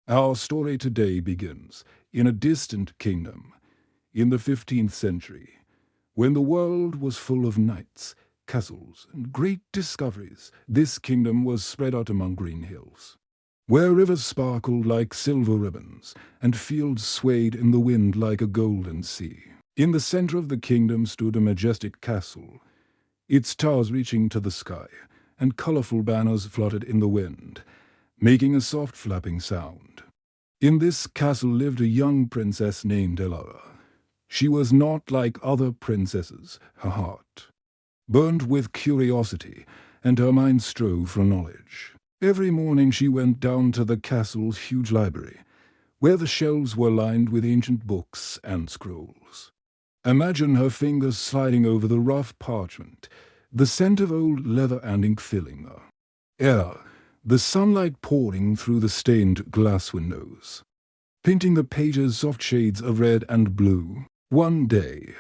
Our story today begins in a distant kingdom, in the 15th century, when the world was full of knights, castles, and great discoveries. This kingdom was spread out among green hills, where rivers sparkled like silver ribbons, and fields swayed in the wind like a golden sea. In the center of the kingdom stood a majestic castle, its towers reaching to the sky, and colorful banners fluttered in the wind, making a soft flapping sound. In this castle lived a young princess named Elara. She was not like other princesses. Her heart burned with curiosity, and her mind strove for knowledge. Every morning she went down to the castle's huge library, where the shelves were lined with ancient books and scrolls. Imagine her fingers sliding over the rough parchment, the scent of old leather and ink filling her air, the sunlight pouring through the stained glass windows, painting the pages soft shades of red and blue. One day,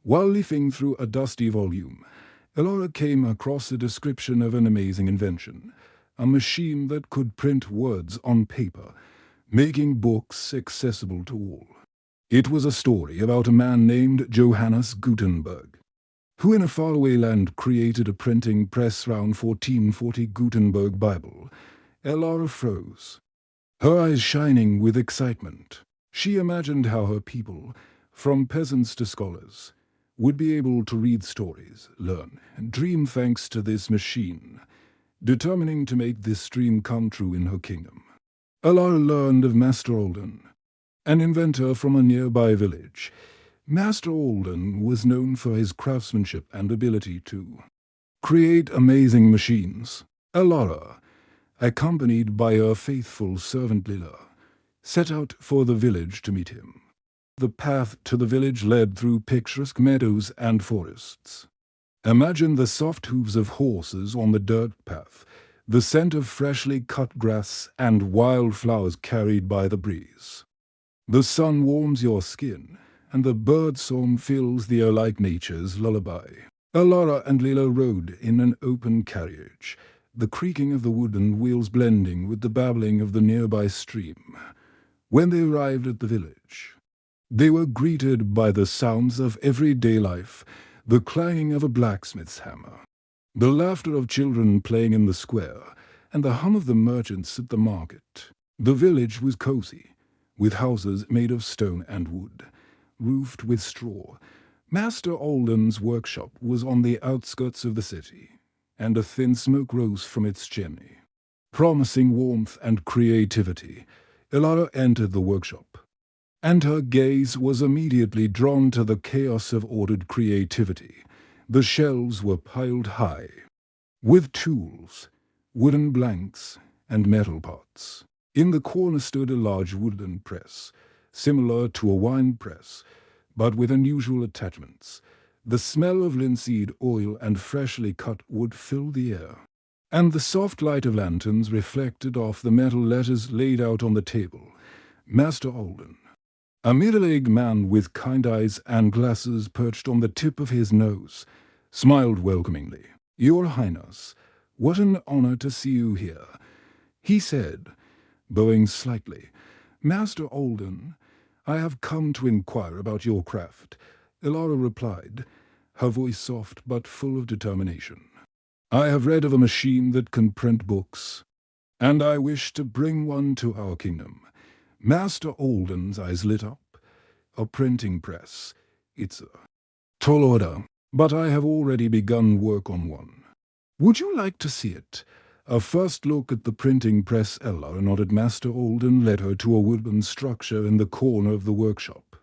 while leafing through a dusty volume, Elara came across a description of an amazing invention, a machine that could print words on paper, making books accessible to all. It was a story about a man named Johannes Gutenberg, who in a faraway land created a printing press round 1440. Gutenberg Bible. Elara froze, her eyes shining with excitement. She imagined how her people, from peasants to scholars, would be able to read stories, learn, and dream thanks to this machine, determining to make this dream come true in her kingdom. Elara learned of Master Alden, an inventor from a nearby village. Master Alden was known for his craftsmanship and ability to create amazing machines. Elara, accompanied by her faithful servant Lila, set out for the village to meet him. The path to the village led through picturesque meadows and forests. Imagine the soft hooves of horses on the dirt path, the scent of freshly cut grass and wild flowers carried by the breeze. The sun warms your skin, and the bird song fills the air like nature's lullaby. Elara and Lila rode in an open carriage, the creaking of the wooden wheels blending with the babbling of the nearby stream. When they arrived at the village, they were greeted by the sounds of everyday life, the clanging of a blacksmith's hammer, the laughter of children playing in the square, and the hum of the merchants at the market. The village was cozy, with houses made of stone and wood, roofed with straw. Master Alden's workshop was on the outskirts of the city, and a thin smoke rose from its chimney. Promising warmth and creativity, Elara entered the workshop, and her gaze was immediately drawn to the chaos of ordered creativity. The shelves were piled high, with tools, wooden blanks, and metal pots. In the corner stood a large wooden press, similar to a wine press, but with unusual attachments. The smell of linseed oil and freshly cut wood filled the air, and the soft light of lanterns reflected off the metal letters laid out on the table. Master Alden, a middle-aged man with kind eyes and glasses perched on the tip of his nose, smiled welcomingly. "Your Highness, what an honor to see you here," he said, bowing slightly. "Master Alden, I have come to inquire about your craft," Elara replied, her voice soft but full of determination. "I have read of a machine that can print books, and I wish to bring one to our kingdom." Master Alden's eyes lit up. "A printing press. It's a tall order, but I have already begun work on one. Would you like to see it?" A first look at the printing press. Elara nodded. Master Alden led her to a wooden structure in the corner of the workshop.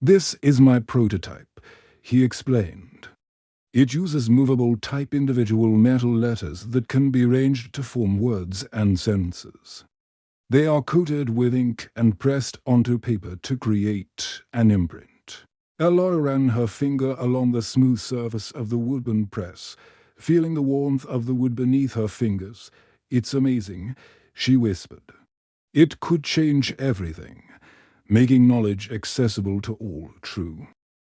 "This is my prototype," he explained. "It uses movable type individual metal letters that can be arranged to form words and sentences. They are coated with ink and pressed onto paper to create an imprint." Elara ran her finger along the smooth surface of the wooden press, feeling the warmth of the wood beneath her fingers. "It's amazing," she whispered. "It could change everything, making knowledge accessible to all." "True,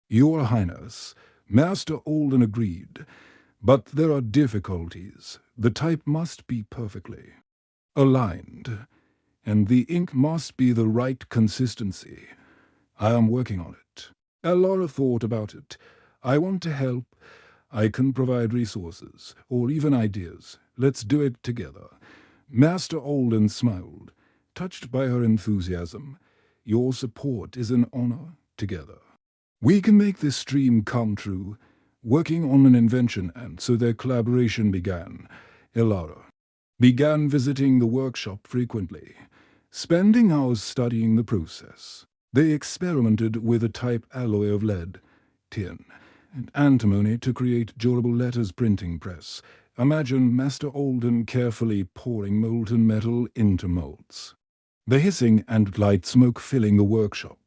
Your Highness," Master Alden agreed, "but there are difficulties. The type must be perfectly aligned. and the ink must be the right consistency. I am working on it. Elara thought about it. I want to help. I can provide resources, or even ideas. Let's do it together. Master Alden smiled, touched by her enthusiasm. Your support is an honor. Together we can make this dream come true. Working on an invention, and so their collaboration began. Elara began visiting the workshop frequently, spending hours studying the process. They experimented with a type alloy of lead, tin, and antimony to create durable letters printing press. Imagine Master Alden carefully pouring molten metal into molds. The hissing and light smoke filling the workshop.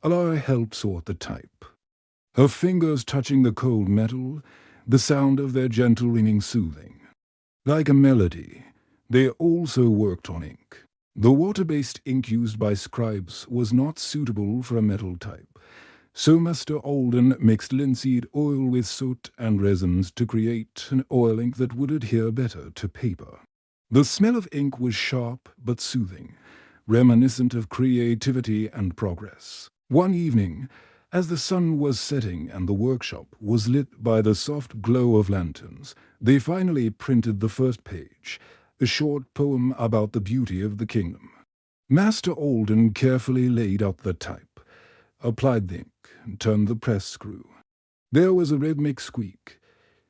Elara helped sort the type. Her fingers touching the cold metal, the sound of their gentle ringing soothing. Like a melody, they also worked on ink. The water-based ink used by scribes was not suitable for a metal type, so Master Alden mixed linseed oil with soot and resins to create an oil ink that would adhere better to paper. The smell of ink was sharp but soothing, reminiscent of creativity and progress. One evening, as the sun was setting and the workshop was lit by the soft glow of lanterns, they finally printed the first page, a short poem about the beauty of the kingdom. Master Alden carefully laid out the type, applied the ink, and turned the press screw. There was a rhythmic squeak,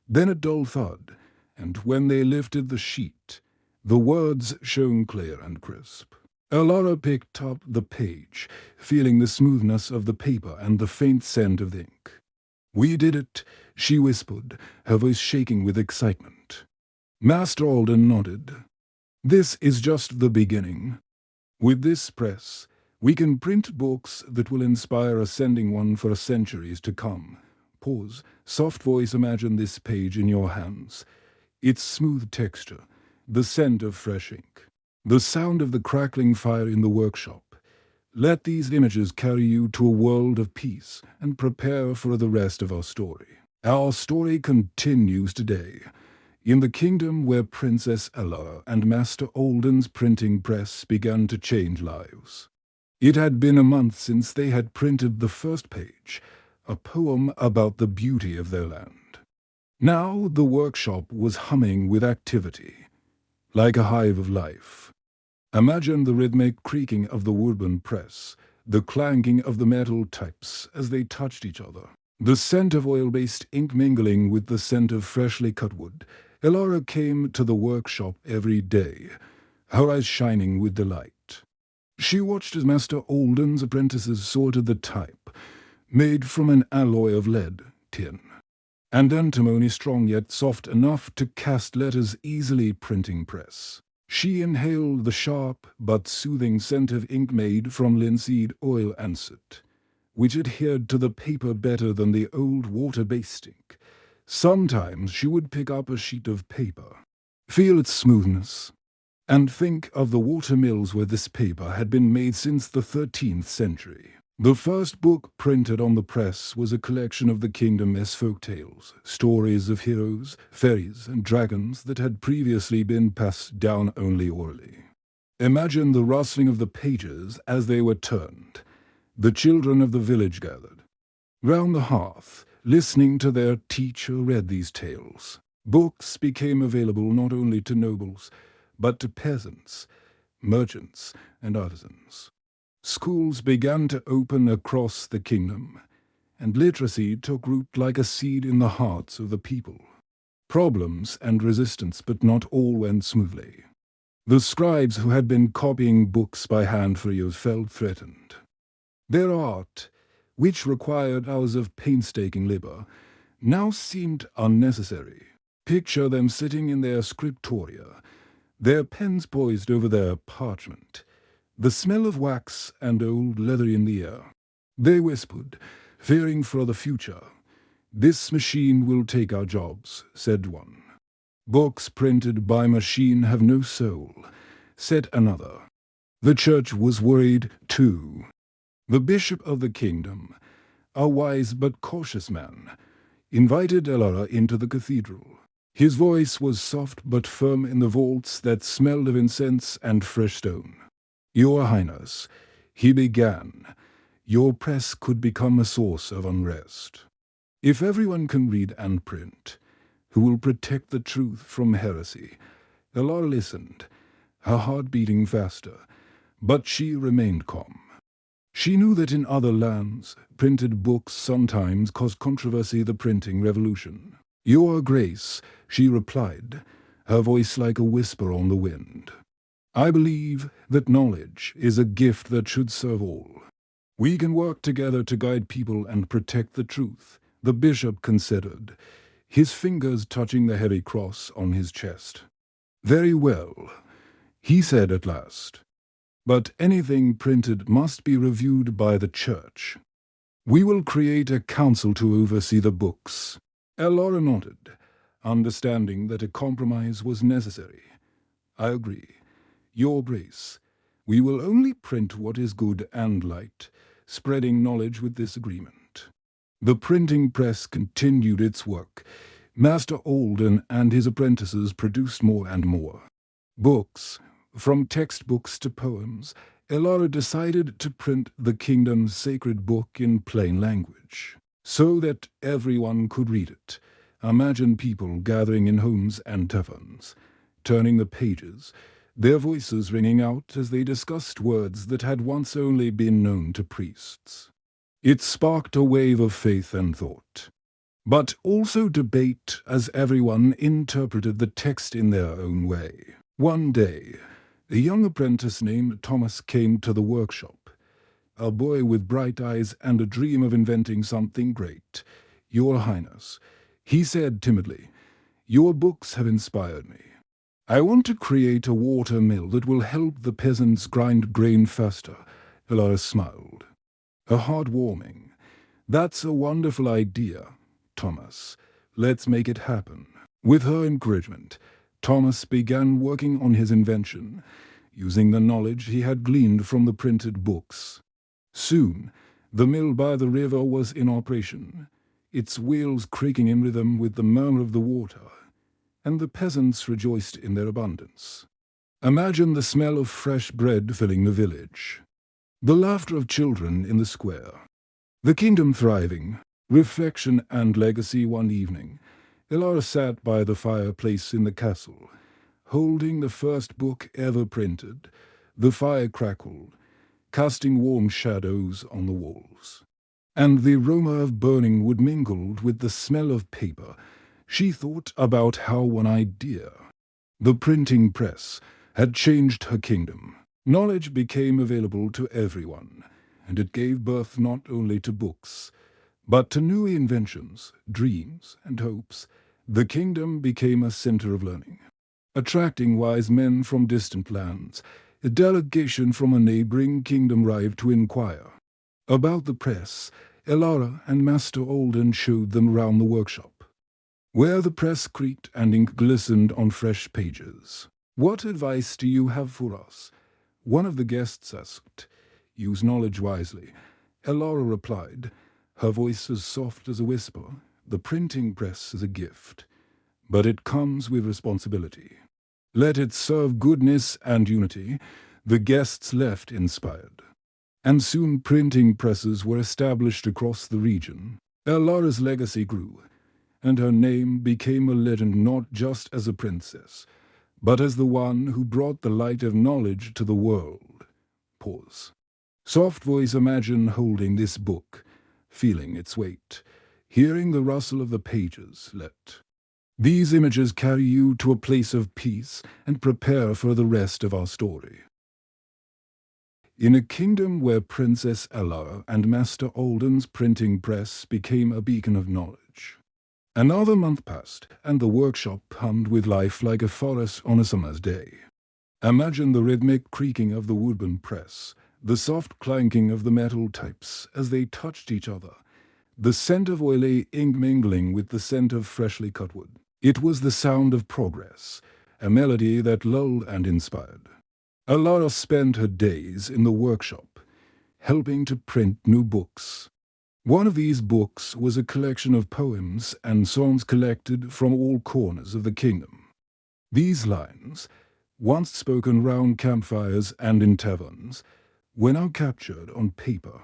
then a dull thud, and when they lifted the sheet, the words shone clear and crisp. Elara picked up the page, feeling the smoothness of the paper and the faint scent of the ink. "We did it," she whispered, her voice shaking with excitement. Master Alden nodded. "This is just the beginning. With this press, we can print books that will inspire ascending one for centuries to come." Pause. Soft voice, imagine this page in your hands. Its smooth texture, the scent of fresh ink, the sound of the crackling fire in the workshop. Let these images carry you to a world of peace and prepare for the rest of our story. Our story continues today, in the kingdom where Princess Elara and Master Alden's printing press began to change lives. It had been a month since they had printed the first page, a poem about the beauty of their land. Now the workshop was humming with activity, like a hive of life. Imagine the rhythmic creaking of the wooden press, the clanking of the metal types as they touched each other, the scent of oil-based ink mingling with the scent of freshly cut wood. Elara came to the workshop every day, her eyes shining with delight. She watched as Master Alden's apprentices sorted the type, made from an alloy of lead, tin, and antimony strong yet soft enough to cast letters easily printing press. She inhaled the sharp but soothing scent of ink made from linseed oil and soot, which adhered to the paper better than the old water-based ink. Sometimes she would pick up a sheet of paper, feel its smoothness, and think of the water mills where this paper had been made since the 13th century. The first book printed on the press was a collection of the kingdom's folk tales, stories of heroes, fairies, and dragons that had previously been passed down only orally. Imagine the rustling of the pages as they were turned. The children of the village gathered round the hearth, listening to their teacher read these tales. Books became available not only to nobles, but to peasants, merchants, and artisans. Schools began to open across the kingdom, and literacy took root like a seed in the hearts of the people. Problems and resistance, but not all went smoothly. The scribes who had been copying books by hand for years felt threatened. Their art, which required hours of painstaking labor, now seemed unnecessary. Picture them sitting in their scriptoria, their pens poised over their parchment, the smell of wax and old leather in the air. They whispered, fearing for the future. "This machine will take our jobs," said one. "Books printed by machine have no soul," said another. The church was worried too. The bishop of the kingdom, a wise but cautious man, invited Elara into the cathedral. His voice was soft but firm in the vaults that smelled of incense and fresh stone. Your Highness, he began, your press could become a source of unrest. If everyone can read and print, who will protect the truth from heresy? Elara listened, her heart beating faster, but she remained calm. She knew that in other lands, printed books sometimes caused controversy, the printing revolution. Your Grace, she replied, her voice like a whisper on the wind. I believe that knowledge is a gift that should serve all. We can work together to guide people and protect the truth, the bishop considered, his fingers touching the heavy cross on his chest. Very well, he said at last. But anything printed must be reviewed by the Church. We will create a council to oversee the books. Elara nodded, understanding that a compromise was necessary. I agree. Your Grace, we will only print what is good and light, spreading knowledge with this agreement. The printing press continued its work. Master Alden and his apprentices produced more and more. Books, from textbooks to poems, Elara decided to print the kingdom's sacred book in plain language, so that everyone could read it. Imagine people gathering in homes and taverns, turning the pages, their voices ringing out as they discussed words that had once only been known to priests. It sparked a wave of faith and thought, but also debate as everyone interpreted the text in their own way. One day, a young apprentice named Thomas came to the workshop, a boy with bright eyes and a dream of inventing something great. Your Highness, he said timidly, your books have inspired me. I want to create a water mill that will help the peasants grind grain faster. Elara smiled, her heart warming. That's a wonderful idea, Thomas. Let's make it happen. With her encouragement, Thomas began working on his invention, using the knowledge he had gleaned from the printed books. Soon, the mill by the river was in operation, its wheels creaking in rhythm with the murmur of the water, and the peasants rejoiced in their abundance. Imagine the smell of fresh bread filling the village, the laughter of children in the square, the kingdom thriving, reflection and legacy. One evening, Elara sat by the fireplace in the castle, holding the first book ever printed. The fire crackled, casting warm shadows on the walls, and the aroma of burning wood mingled with the smell of paper. She thought about how one idea, the printing press, had changed her kingdom. Knowledge became available to everyone, and it gave birth not only to books, but to new inventions, dreams, and hopes. The kingdom became a center of learning, attracting wise men from distant lands. A delegation from a neighboring kingdom arrived to inquire about the press. Elara and Master Alden showed them around the workshop, where the press creaked and ink glistened on fresh pages. What advice do you have for us? One of the guests asked. Use knowledge wisely, Elara replied, her voice as soft as a whisper. The printing press is a gift, but it comes with responsibility. Let it serve goodness and unity. The guests left inspired, and soon printing presses were established across the region. Elara's legacy grew, and her name became a legend not just as a princess, but as the one who brought the light of knowledge to the world. Pause. Soft voice, imagine holding this book, feeling its weight, hearing the rustle of the pages. Let these images carry you to a place of peace and prepare for the rest of our story. In a kingdom where Princess Elara and Master Alden's printing press became a beacon of knowledge. Another month passed, and the workshop hummed with life like a forest on a summer's day. Imagine the rhythmic creaking of the wooden press, the soft clanking of the metal types as they touched each other, the scent of oily ink mingling with the scent of freshly cut wood. It was the sound of progress, a melody that lulled and inspired. Elara spent her days in the workshop, helping to print new books. One of these books was a collection of poems and songs collected from all corners of the kingdom. These lines, once spoken round campfires and in taverns, were now captured on paper.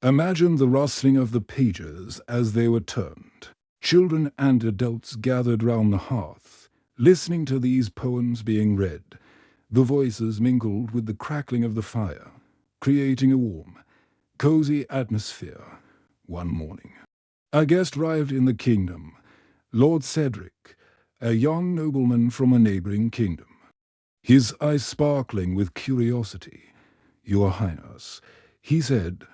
Imagine the rustling of the pages as they were turned. Children and adults gathered round the hearth, listening to these poems being read. The voices mingled with the crackling of the fire, creating a warm, cozy atmosphere. One morning, a guest arrived in the kingdom, Lord Cedric, a young nobleman from a neighboring kingdom. His eyes sparkling with curiosity. "Your Highness," he said,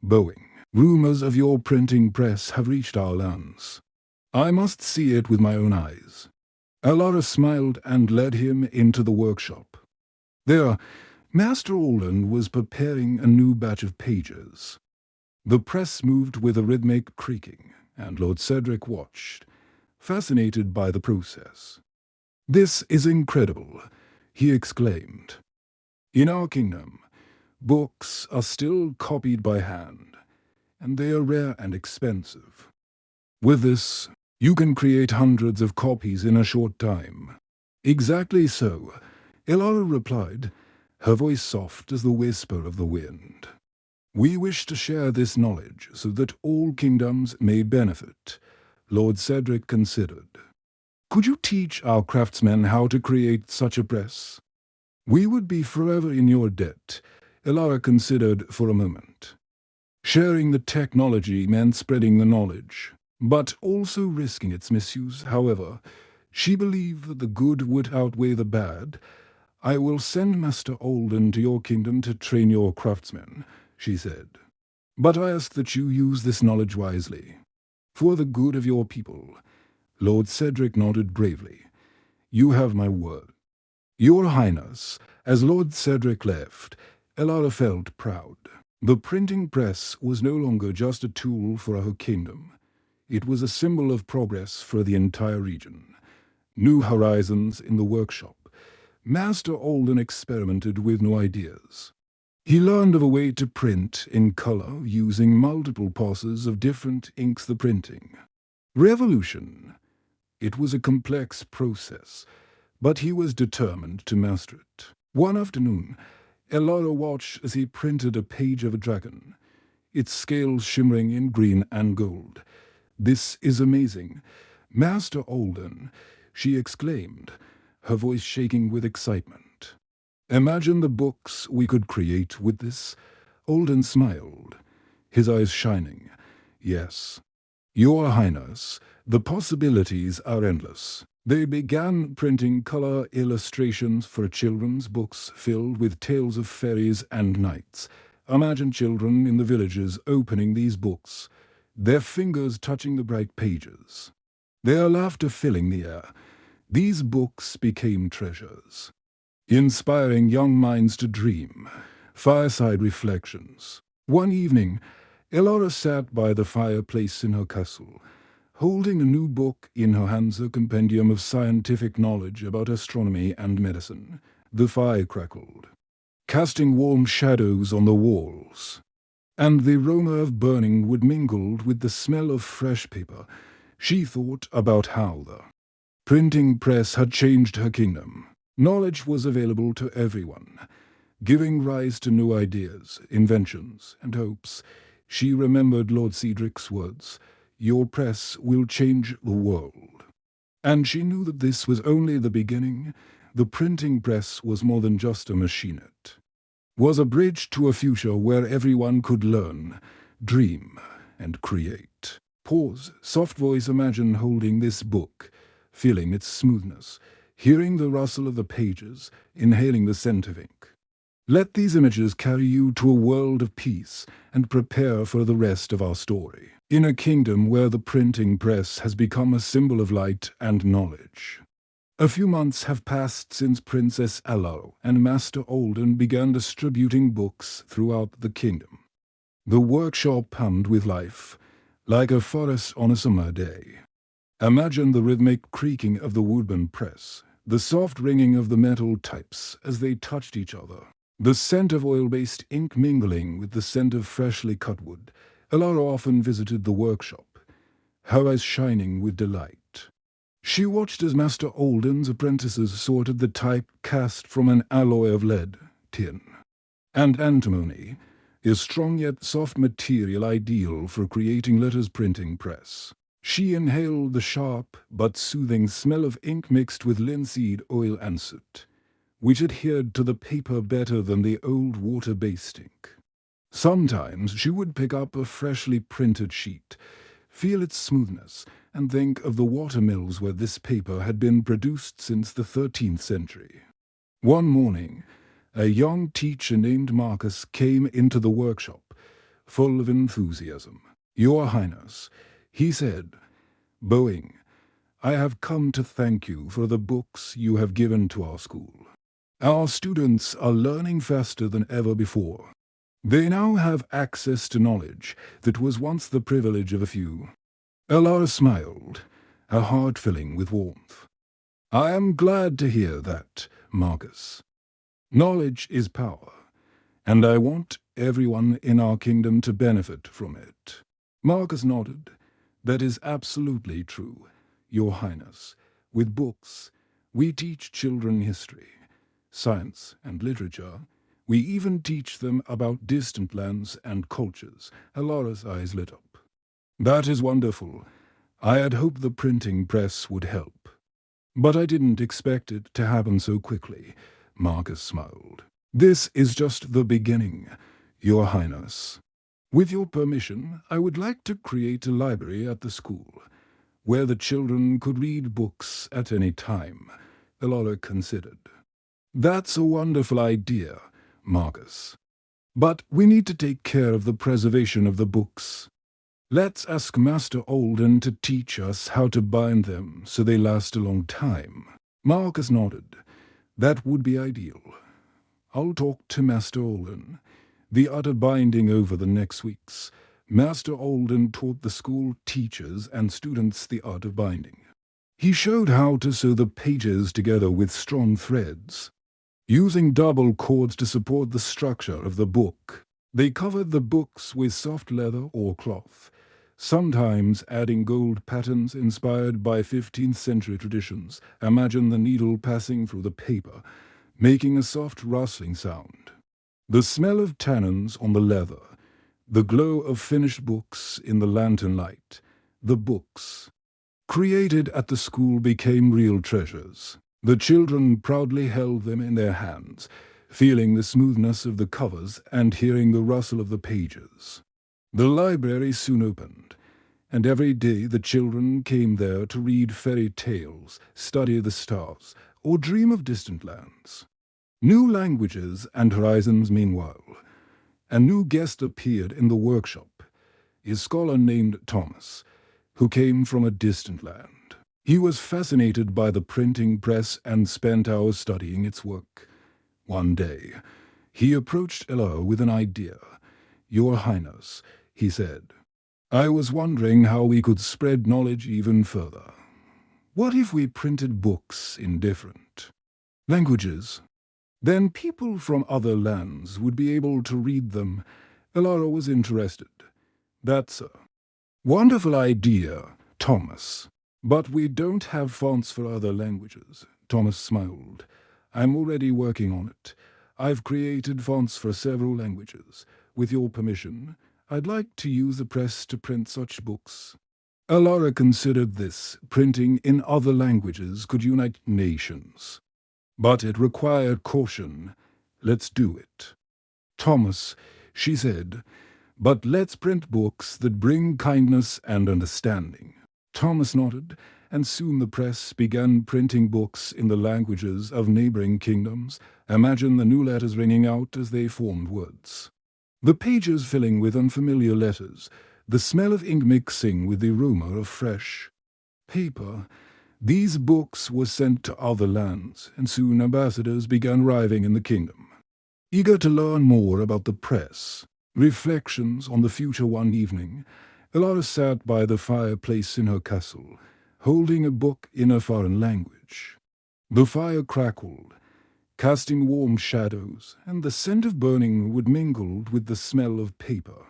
bowing, "rumors of your printing press have reached our lands. I must see it with my own eyes." Elara smiled and led him into the workshop. There, Master Alden was preparing a new batch of pages. The press moved with a rhythmic creaking, and Lord Cedric watched, fascinated by the process. "This is incredible," he exclaimed. "In our kingdom, books are still copied by hand, and they are rare and expensive. With this, you can create hundreds of copies in a short time." "Exactly so," Elara replied, her voice soft as the whisper of the wind. "We wish to share this knowledge so that all kingdoms may benefit," Lord Cedric considered. "Could you teach our craftsmen how to create such a press?" "We would be forever in your debt," Elara considered for a moment. Sharing the technology meant spreading the knowledge, but also risking its misuse. However, she believed that the good would outweigh the bad. "I will send Master Alden to your kingdom to train your craftsmen," she said. "But I ask that you use this knowledge wisely, for the good of your people." Lord Cedric nodded gravely. "You have my word." "Your Highness." As Lord Cedric left, Elara felt proud. The printing press was no longer just a tool for her kingdom. It was a symbol of progress for the entire region. New horizons in the workshop. Master Alden experimented with new ideas. He learned of a way to print in color using multiple passes of different inks. The printing revolution. It was a complex process, but he was determined to master it. One afternoon, Elara watched as he printed a page of a dragon, its scales shimmering in green and gold. "This is amazing, Master Alden," she exclaimed, her voice shaking with excitement. "Imagine the books we could create with this." Alden smiled, his eyes shining. "Yes, Your Highness, the possibilities are endless." They began printing color illustrations for children's books filled with tales of fairies and knights. Imagine children in the villages opening these books, their fingers touching the bright pages, their laughter filling the air. These books became treasures, inspiring young minds to dream. Fireside reflections. One evening, Elara sat by the fireplace in her castle, holding a new book in her hands, a compendium of scientific knowledge about astronomy and medicine. The fire crackled, casting warm shadows on the walls, and the aroma of burning wood mingled with the smell of fresh paper. She thought about how the printing press had changed her kingdom. Knowledge was available to everyone, giving rise to new ideas, inventions, and hopes. She remembered Lord Cedric's words, "Your press will change the world." And she knew that this was only the beginning. The printing press was more than just a machine. It was a bridge to a future where everyone could learn, dream, and create. Pause. Soft voice. Imagine holding this book, feeling its smoothness, hearing the rustle of the pages, inhaling the scent of ink. Let these images carry you to a world of peace and prepare for the rest of our story. In a kingdom where the printing press has become a symbol of light and knowledge. A few months have passed since Princess Elara and Master Alden began distributing books throughout the kingdom. The workshop hummed with life, like a forest on a summer day. Imagine the rhythmic creaking of the wooden press, the soft ringing of the metal types as they touched each other, the scent of oil-based ink mingling with the scent of freshly cut wood. Elara often visited the workshop, her eyes shining with delight. She watched as Master Alden's apprentices sorted the type cast from an alloy of lead, tin, and antimony, a strong yet soft material ideal for creating letters printing press. She inhaled the sharp but soothing smell of ink mixed with linseed oil and soot, which adhered to the paper better than the old water-based ink. Sometimes she would pick up a freshly printed sheet, feel its smoothness, and think of the watermills where this paper had been produced since the 13th century. One morning, a young teacher named Marcus came into the workshop, full of enthusiasm. "Your Highness," he said, bowing, "I have come to thank you for the books you have given to our school. Our students are learning faster than ever before. They now have access to knowledge that was once the privilege of a few." Elara smiled, her heart filling with warmth. "I am glad to hear that, Marcus. Knowledge is power, and I want everyone in our kingdom to benefit from it." Marcus nodded. "That is absolutely true, Your Highness. With books, we teach children history, science, and literature. We even teach them about distant lands and cultures." Elara's eyes lit up. "That is wonderful. I had hoped the printing press would help. But I didn't expect it to happen so quickly," Marcus smiled. "This is just the beginning, Your Highness. With your permission, I would like to create a library at the school, where the children could read books at any time," Elara considered. "That's a wonderful idea, Marcus. But we need to take care of the preservation of the books. Let's ask Master Alden to teach us how to bind them so they last a long time." Marcus nodded. "That would be ideal. I'll talk to Master Alden. The other binding over the next weeks. Master Alden taught the school teachers and students the art of binding. He showed how to sew the pages together with strong threads, using double cords to support the structure of the book. They covered the books with soft leather or cloth, sometimes adding gold patterns inspired by 15th century traditions. Imagine the needle passing through the paper, making a soft rustling sound. The smell of tannins on the leather, the glow of finished books in the lantern light. The books created at the school became real treasures. The children proudly held them in their hands, feeling the smoothness of the covers and hearing the rustle of the pages. The library soon opened, and every day the children came there to read fairy tales, study the stars, or dream of distant lands. New languages and horizons meanwhile. A new guest appeared in the workshop, a scholar named Thomas, who came from a distant land. He was fascinated by the printing press and spent hours studying its work. One day, he approached Elara with an idea. "Your Highness," he said, "I was wondering how we could spread knowledge even further. What if we printed books in different languages? Then people from other lands would be able to read them." Elara was interested. "That's a wonderful idea, Thomas. But we don't have fonts for other languages." Thomas smiled. "I'm already working on it. I've created fonts for several languages. With your permission, I'd like to use the press to print such books." Elara considered this. Printing in other languages could unite nations. But it required caution. "Let's do it, Thomas," she said. "But let's print books that bring kindness and understanding." Thomas nodded, and soon the press began printing books in the languages of neighboring kingdoms. Imagine the new letters ringing out as they formed words. The pages filling with unfamiliar letters, the smell of ink mixing with the aroma of fresh paper. These books were sent to other lands, and soon ambassadors began arriving in the kingdom, eager to learn more about the press. Reflections on the future. One evening, Elara sat by the fireplace in her castle, holding a book in a foreign language. The fire crackled, casting warm shadows, and the scent of burning wood mingled with the smell of paper.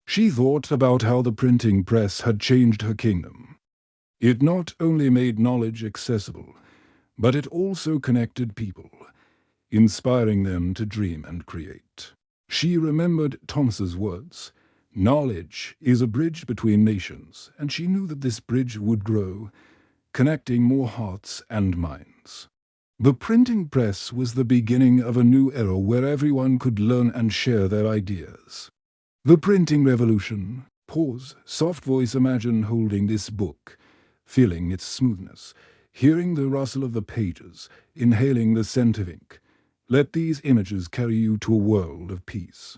She thought about how the printing press had changed her kingdom. It not only made knowledge accessible, but it also connected people, inspiring them to dream and create. She remembered Thomas's words, "Knowledge is a bridge between nations," and she knew that this bridge would grow, connecting more hearts and minds. The printing press was the beginning of a new era where everyone could learn and share their ideas. The printing revolution. Pause, soft voice, imagine holding this book, feeling its smoothness, hearing the rustle of the pages, inhaling the scent of ink. Let these images carry you to a world of peace.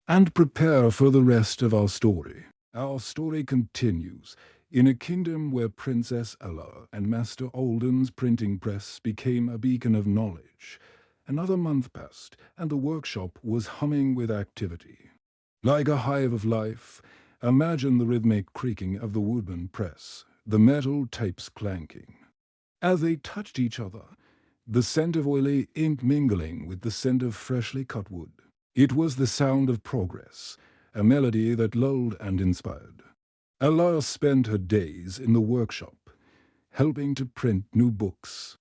And prepare for the rest of our story. Our story continues in a kingdom where Princess Elara and Master Alden's printing press became a beacon of knowledge. Another month passed, and the workshop was humming with activity. Like a hive of life, imagine the rhythmic creaking of the wooden press, the metal tapes clanking. As they touched each other, the scent of oily ink mingling with the scent of freshly cut wood. It was the sound of progress, a melody that lulled and inspired. Elara spent her days in the workshop, helping to print new books.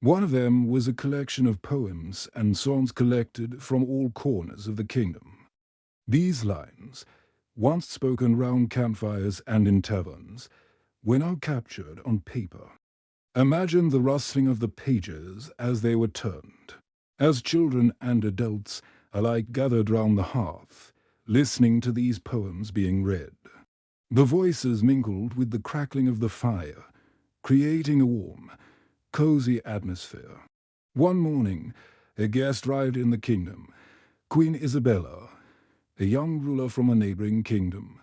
One of them was a collection of poems and songs collected from all corners of the kingdom. These lines, once spoken round campfires and in taverns, were now captured on paper. Imagine the rustling of the pages as they were turned. As children and adults alike gathered round the hearth, listening to these poems being read. The voices mingled with the crackling of the fire, creating a warm, cozy atmosphere. One morning, a guest arrived in the kingdom, Queen Isabella, a young ruler from a neighboring kingdom,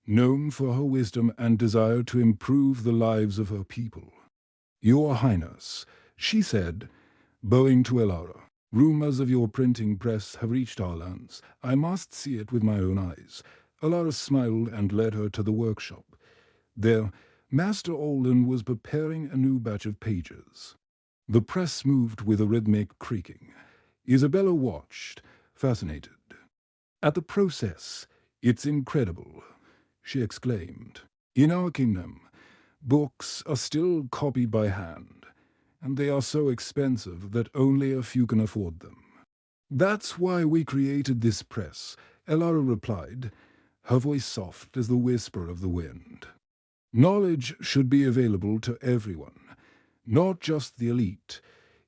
known for her wisdom and desire to improve the lives of her people. "Your Highness," she said, bowing to Elara, "rumors of your printing press have reached our lands. I must see it with my own eyes." Elara smiled and led her to the workshop. There, Master Alden was preparing a new batch of pages. The press moved with a rhythmic creaking. Isabella watched, fascinated. "At the process, it's incredible," she exclaimed. "In our kingdom, books are still copied by hand, and they are so expensive that only a few can afford them." "That's why we created this press," Elara replied, her voice soft as the whisper of the wind. "Knowledge should be available to everyone, not just the elite,"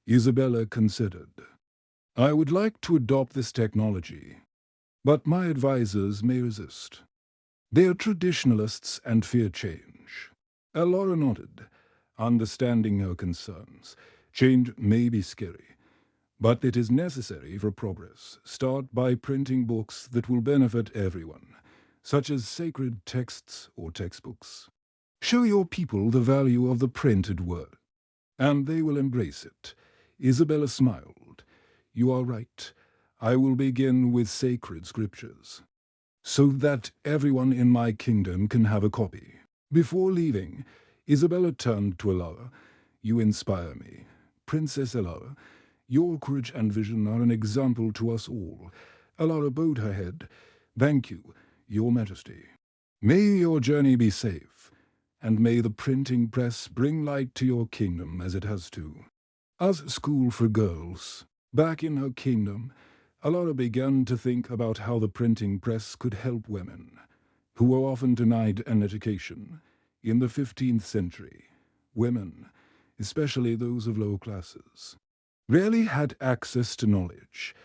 Isabella considered. "I would like to adopt this technology, but my advisors may resist. They are traditionalists and fear change." Elara nodded, understanding her concerns. Change may be scary, but it is necessary for progress. Start by printing books that will benefit everyone, such as sacred texts or textbooks. Show your people the value of the printed word, and they will embrace it. Isabella smiled. "You are right. I will begin with sacred scriptures, so that everyone in my kingdom can have a copy." Before leaving, Isabella turned to Elara. "You inspire me. Princess Elara, your courage and vision are an example to us all." Elara bowed her head. "Thank you, Your Majesty. May your journey be safe, and may the printing press bring light to your kingdom as it has to." As school for girls, back in her kingdom, Elara began to think about how the printing press could help women, who were often denied an education. In the 15th century, women, especially those of low classes, rarely had access to knowledge.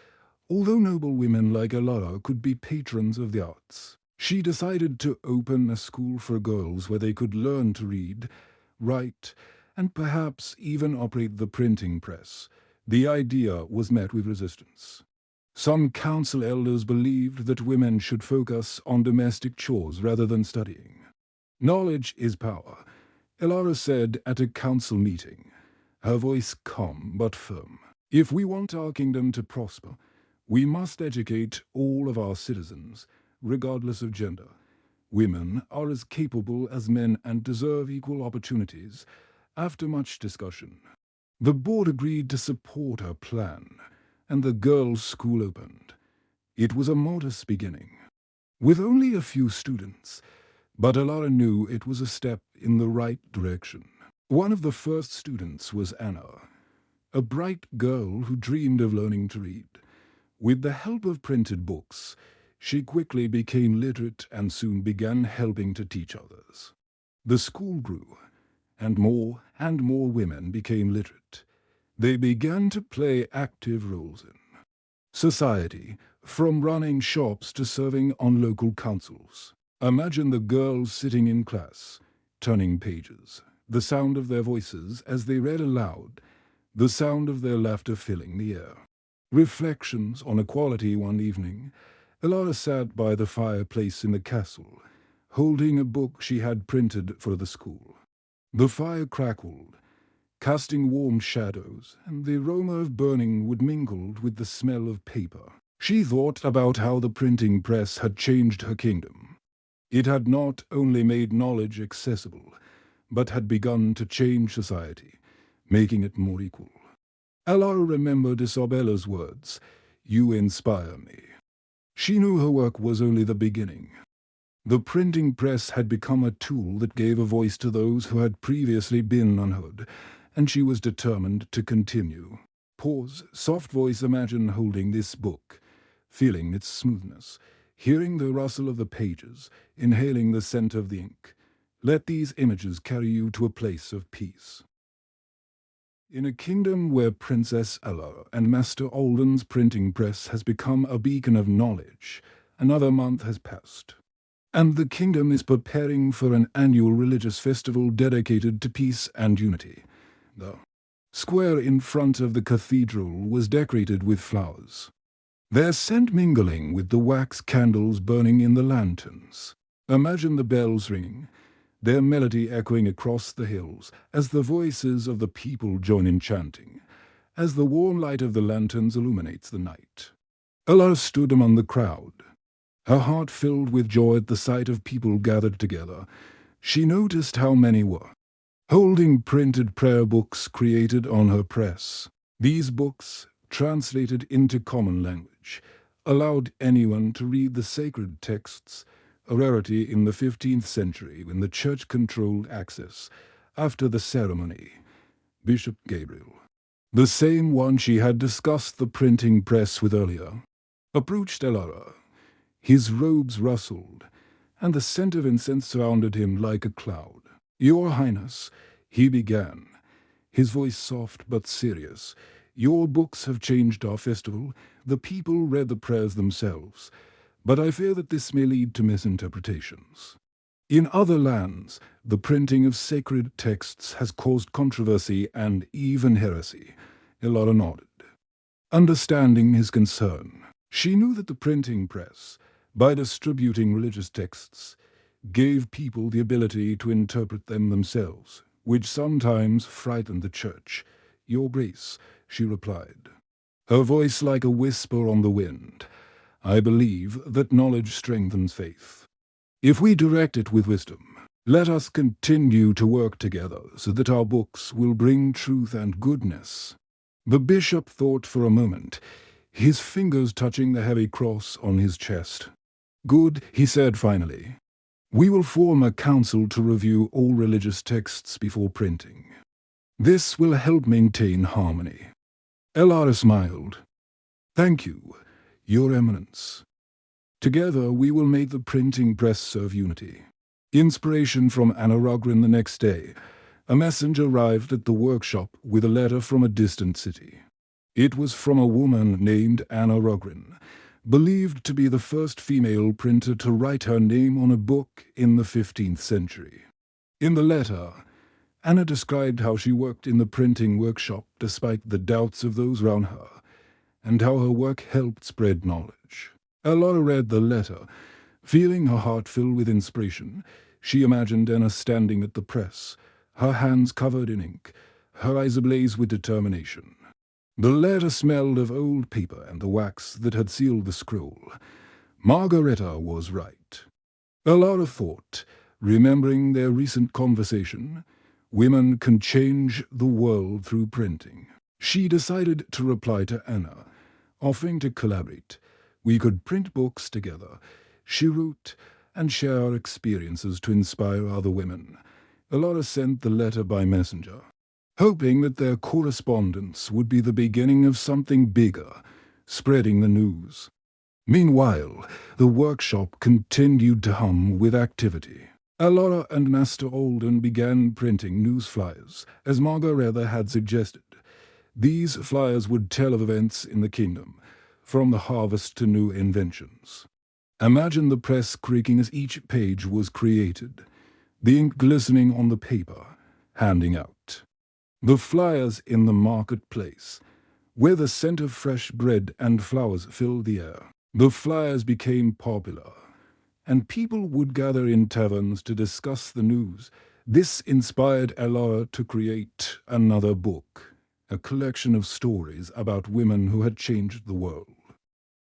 Although noble women like Elara could be patrons of the arts, she decided to open a school for girls where they could learn to read, write, and perhaps even operate the printing press. The idea was met with resistance. Some council elders believed that women should focus on domestic chores rather than studying. "Knowledge is power," Elara said at a council meeting, her voice calm but firm. "If we want our kingdom to prosper, we must educate all of our citizens, regardless of gender. Women are as capable as men and deserve equal opportunities." After much discussion, the board agreed to support her plan, and the girls' school opened. It was a modest beginning. With only a few students, But Elara knew it was a step in the right direction. One of the first students was Anna, a bright girl who dreamed of learning to read. With the help of printed books, she quickly became literate and soon began helping to teach others. The school grew, and more women became literate. They began to play active roles in society, from running shops to serving on local councils. Imagine the girls sitting in class, turning pages, the sound of their voices as they read aloud, the sound of their laughter filling the air. Reflections on equality one evening, Elara sat by the fireplace in the castle, holding a book she had printed for the school. The fire crackled, casting warm shadows, and the aroma of burning wood mingled with the smell of paper. She thought about how the printing press had changed her kingdom. It had not only made knowledge accessible, but had begun to change society, making it more equal. Elara remembered Isabella's words, "You inspire me." She knew her work was only the beginning. The printing press had become a tool that gave a voice to those who had previously been unheard, and she was determined to continue. Pause, soft voice, imagine holding this book, feeling its smoothness, hearing the rustle of the pages, inhaling the scent of the ink. Let these images carry you to a place of peace. In a kingdom where Princess Elara and Master Alden's printing press has become a beacon of knowledge, another month has passed, and the kingdom is preparing for an annual religious festival dedicated to peace and unity. The square in front of the cathedral was decorated with flowers, their scent mingling with the wax candles burning in the lanterns. Imagine the bells ringing, their melody echoing across the hills as the voices of the people join in chanting, as the warm light of the lanterns illuminates the night. Elara stood among the crowd, her heart filled with joy at the sight of people gathered together. She noticed how many were holding printed prayer books created on her press. These books, translated into common language, allowed anyone to read the sacred texts, a rarity in the 15th century when the church controlled access. After the ceremony, Bishop Gabriel, the same one she had discussed the printing press with earlier, approached Elara. His robes rustled, and the scent of incense surrounded him like a cloud. "Your Highness," he began, his voice soft but serious, "your books have changed our festival. The people read the prayers themselves, but I fear that this may lead to misinterpretations. In other lands, the printing of sacred texts has caused controversy and even heresy." Elara nodded, understanding his concern. She knew that the printing press, by distributing religious texts, gave people the ability to interpret them themselves, which sometimes frightened the church. "Your Grace," she replied, her voice like a whisper on the wind, "I believe that knowledge strengthens faith. If we direct it with wisdom, let us continue to work together so that our books will bring truth and goodness." The bishop thought for a moment, his fingers touching the heavy cross on his chest. "Good," he said finally. "We will form a council to review all religious texts before printing. This will help maintain harmony." Elara smiled. "Thank you, Your Eminence. Together we will make the printing press serve unity." Inspiration from Anna Rogrin. The next day, a messenger arrived at the workshop with a letter from a distant city. It was from a woman named Anna Rogrin, believed to be the first female printer to write her name on a book in the 15th century. In the letter, Anna described how she worked in the printing workshop despite the doubts of those around her, and how her work helped spread knowledge. Elara read the letter. Feeling her heart fill with inspiration, she imagined Anna standing at the press, her hands covered in ink, her eyes ablaze with determination. The letter smelled of old paper and the wax that had sealed the scroll. Margareta was right. Elara thought, remembering their recent conversation, women can change the world through printing. She decided to reply to Anna, offering to collaborate. We could print books together. She wrote, and share our experiences to inspire other women. Elara sent the letter by messenger, hoping that their correspondence would be the beginning of something bigger, spreading the news. Meanwhile, the workshop continued to hum with activity. Elara and Master Alden began printing news flyers, as Margaretha had suggested. These flyers would tell of events in the kingdom, from the harvest to new inventions. Imagine the press creaking as each page was created, the ink glistening on the paper, handing out. The flyers in the marketplace, where the scent of fresh bread and flowers filled the air. The flyers became popular, and people would gather in taverns to discuss the news. This inspired Elara to create another book, a collection of stories about women who had changed the world.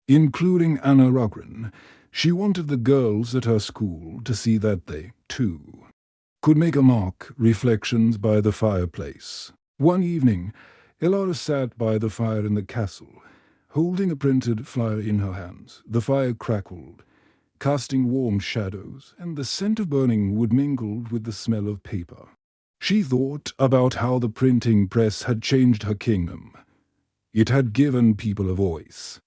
Including Anna Rogren, she wanted the girls at her school to see that they, too, could make a mark. Reflections by the fireplace. One evening, Elara sat by the fire in the castle, holding a printed flyer in her hands. The fire crackled, casting warm shadows, and the scent of burning wood mingled with the smell of paper. She thought about how the printing press had changed her kingdom. It had given people a voice,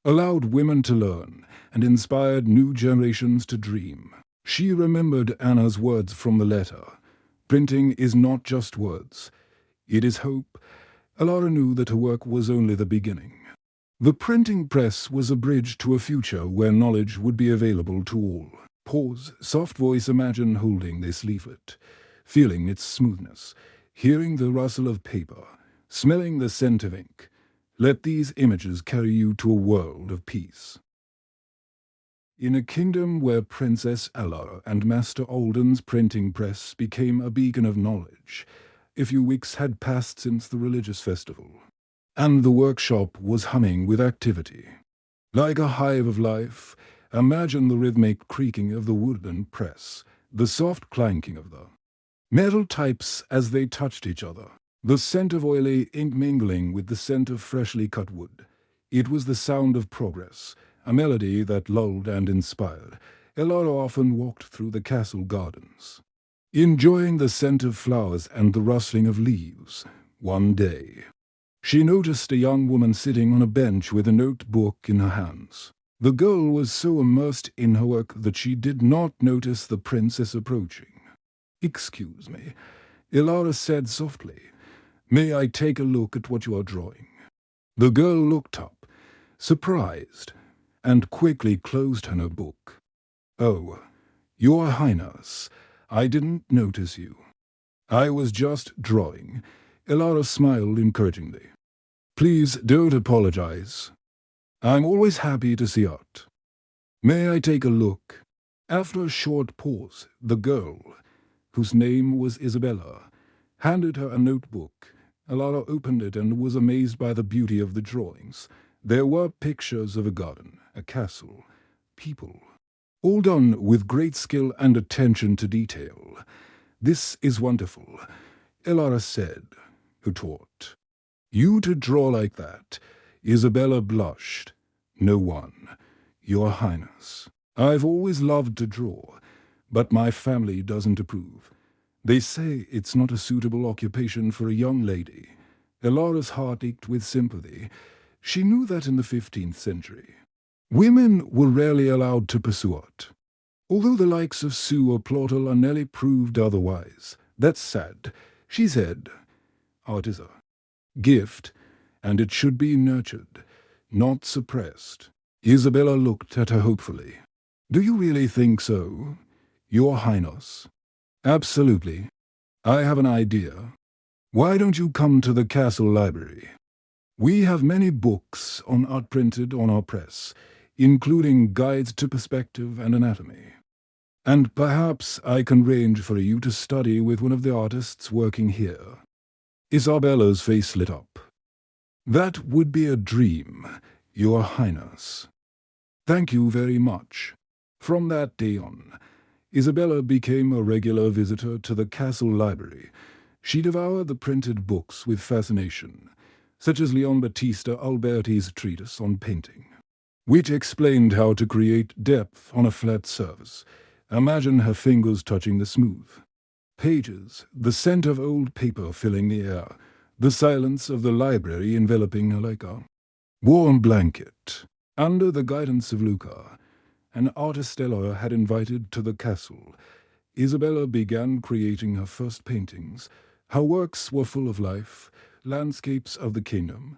allowed women to learn, and inspired new generations to dream. She remembered Anna's words from the letter. Printing is not just words. It is hope. Elara knew that her work was only the beginning. The printing press was a bridge to a future where knowledge would be available to all. Pause, soft voice, imagine holding this leaflet, feeling its smoothness, hearing the rustle of paper, smelling the scent of ink. Let these images carry you to a world of peace. In a kingdom where Princess Elara and Master Alden's printing press became a beacon of knowledge, a few weeks had passed since the religious festival, and the workshop was humming with activity. Like a hive of life, imagine the rhythmic creaking of the wooden press, the soft clanking of the metal types as they touched each other, the scent of oily ink mingling with the scent of freshly cut wood. It was the sound of progress, a melody that lulled and inspired. Elara often walked through the castle gardens, enjoying the scent of flowers and the rustling of leaves. One day, she noticed a young woman sitting on a bench with a notebook in her hands. The girl was so immersed in her work that she did not notice the princess approaching. "Excuse me," Elara said softly. "May I take a look at what you are drawing?" The girl looked up, surprised, and quickly closed her notebook. "Oh, Your Highness, I didn't notice you. I was just drawing." Elara smiled encouragingly. "Please don't apologize. I'm always happy to see art. May I take a look?" After a short pause, the girl, whose name was Isabella, handed her a notebook. Elara opened it and was amazed by the beauty of the drawings. There were pictures of a garden, a castle, people, all done with great skill and attention to detail. "This is wonderful," Elara said, who taught. "You to draw like that." Isabella blushed. "No one, Your Highness. I've always loved to draw, but my family doesn't approve. They say it's not a suitable occupation for a young lady." Elara's heart ached with sympathy. She knew that in the 15th century, women were rarely allowed to pursue art, although the likes of Sue or Plautel or Nellie proved otherwise. "That's sad," she said. "Art is a gift, and it should be nurtured, not suppressed." Isabella looked at her hopefully. "Do you really think so, Your Highness?" "Absolutely. I have an idea. Why don't you come to the castle library? We have many books on art printed on our press, including guides to perspective and anatomy. And perhaps I can arrange for you to study with one of the artists working here." Isabella's face lit up. "That would be a dream, Your Highness. Thank you very much." From that day on, Isabella became a regular visitor to the castle library. She devoured the printed books with fascination, such as Leon Battista Alberti's treatise on painting, which explained how to create depth on a flat surface. Imagine her fingers touching the smooth pages, the scent of old paper filling the air, the silence of the library enveloping her like a warm blanket. Under the guidance of Luca, an artist Elara had invited to the castle, Isabella began creating her first paintings. Her works were full of life, landscapes of the kingdom,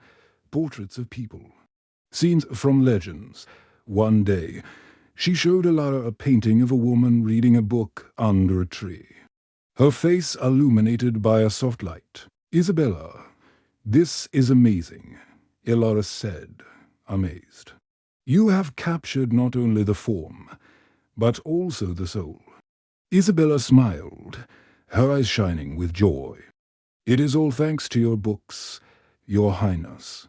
portraits of people, scenes from legends. One day, she showed Elara a painting of a woman reading a book under a tree, her face illuminated by a soft light. "Isabella, this is amazing," Elara said, amazed. "You have captured not only the form, but also the soul." Isabella smiled, her eyes shining with joy. "It is all thanks to your books, Your Highness.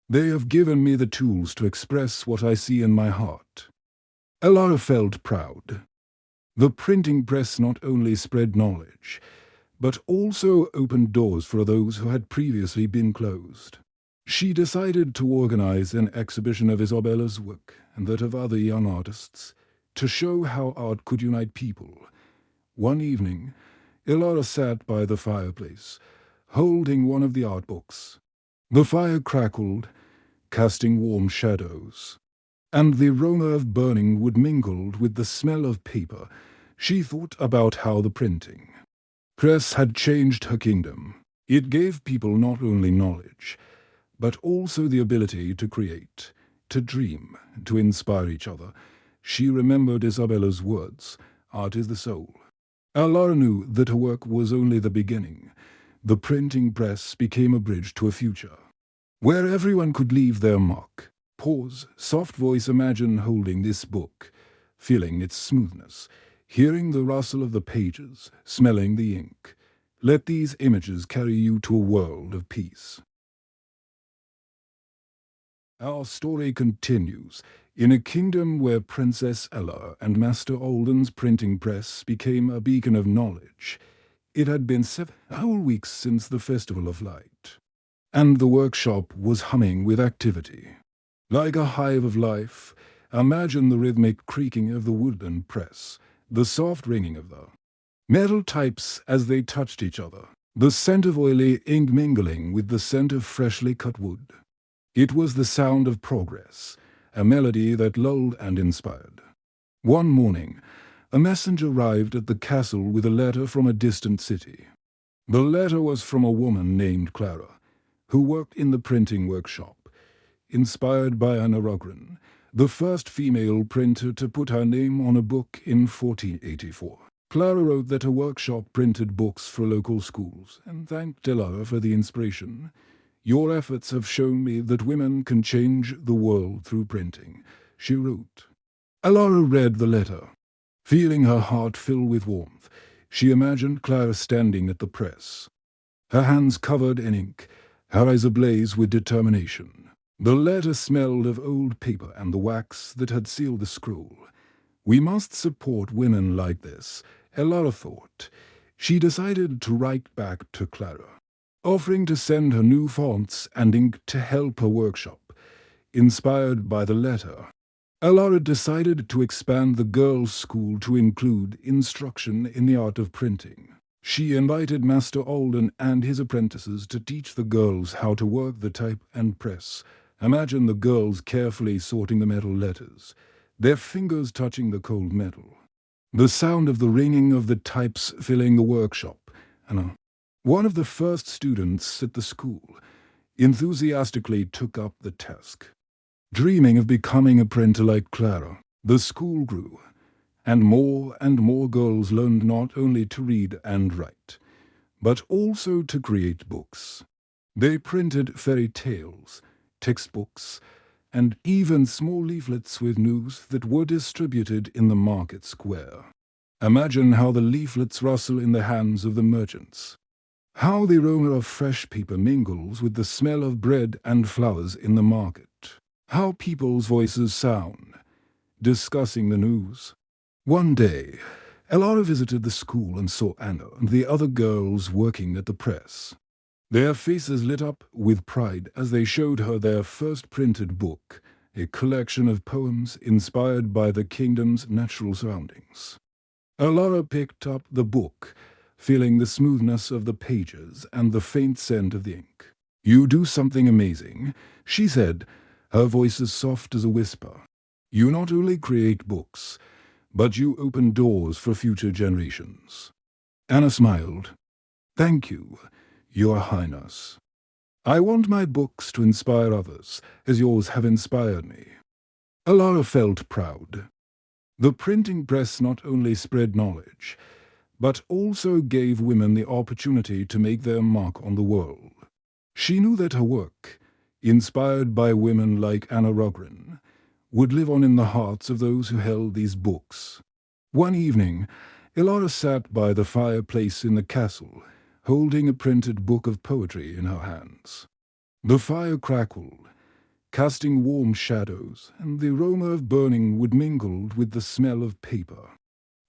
They have given me the tools to express what I see in my heart." Elara felt proud. The printing press not only spread knowledge, but also opened doors for those who had previously been closed. She decided to organize an exhibition of Isabella's work and that of other young artists, to show how art could unite people. One evening, Elara sat by the fireplace, holding one of the art books. The fire crackled, casting warm shadows, and the aroma of burning wood mingled with the smell of paper. She thought about how the printing press had changed her kingdom. It gave people not only knowledge, but also the ability to create, to dream, to inspire each other. She remembered Isabella's words, "Art is the soul." Elara knew that her work was only the beginning. The printing press became a bridge to a future, where everyone could leave their mark. Pause, soft voice, imagine holding this book, feeling its smoothness, hearing the rustle of the pages, smelling the ink. Let these images carry you to a world of peace. Our story continues. In a kingdom where Princess Elara and Master Alden's printing press became a beacon of knowledge, it had been 7 whole weeks since the Festival of Light, and the workshop was humming with activity. Like a hive of life, imagine the rhythmic creaking of the wooden press, the soft ringing of the metal types as they touched each other, the scent of oily ink mingling with the scent of freshly cut wood. It was the sound of progress, a melody that lulled and inspired. One morning, a messenger arrived at the castle with a letter from a distant city. The letter was from a woman named Clara, who worked in the printing workshop. Inspired by Anna Rogren, the first female printer to put her name on a book in 1484. Clara wrote that her workshop printed books for local schools and thanked Elara for the inspiration. "Your efforts have shown me that women can change the world through printing," she wrote. Elara read the letter. Feeling her heart fill with warmth, she imagined Clara standing at the press, her hands covered in ink, her eyes ablaze with determination. The letter smelled of old paper and the wax that had sealed the scroll. "We must support women like this," Elara thought. She decided to write back to Clara, offering to send her new fonts and ink to help her workshop. Inspired by the letter, Elara decided to expand the girls' school to include instruction in the art of printing. She invited Master Alden and his apprentices to teach the girls how to work the type and press. Imagine the girls carefully sorting the metal letters, their fingers touching the cold metal, the sound of the ringing of the types filling the workshop. And one of the first students at the school enthusiastically took up the task. Dreaming of becoming a printer like Clara, the school grew, and more girls learned not only to read and write, but also to create books. They printed fairy tales, textbooks, and even small leaflets with news that were distributed in the market square. Imagine how the leaflets rustle in the hands of the merchants, how the aroma of fresh paper mingles with the smell of bread and flowers in the market, how people's voices sound, discussing the news. One day, Elara visited the school and saw Anna and the other girls working at the press. Their faces lit up with pride as they showed her their first printed book, a collection of poems inspired by the kingdom's natural surroundings. Elara picked up the book, feeling the smoothness of the pages and the faint scent of the ink. "You do something amazing," she said, her voice as soft as a whisper. "You not only create books, but you open doors for future generations." Anna smiled. "Thank you, Your Highness. I want my books to inspire others, as yours have inspired me." Elara felt proud. The printing press not only spread knowledge, but also gave women the opportunity to make their mark on the world. She knew that her work, inspired by women like Anna Rogren, would live on in the hearts of those who held these books. One evening, Elara sat by the fireplace in the castle, holding a printed book of poetry in her hands. The fire crackled, casting warm shadows, and the aroma of burning wood mingled with the smell of paper.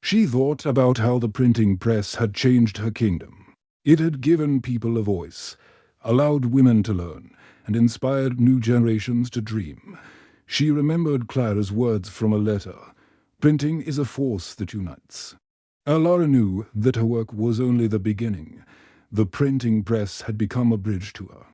She thought about how the printing press had changed her kingdom. It had given people a voice, allowed women to learn, and inspired new generations to dream. She remembered Clara's words from a letter. "Printing is a force that unites." Elara knew that her work was only the beginning. The printing press had become a bridge to her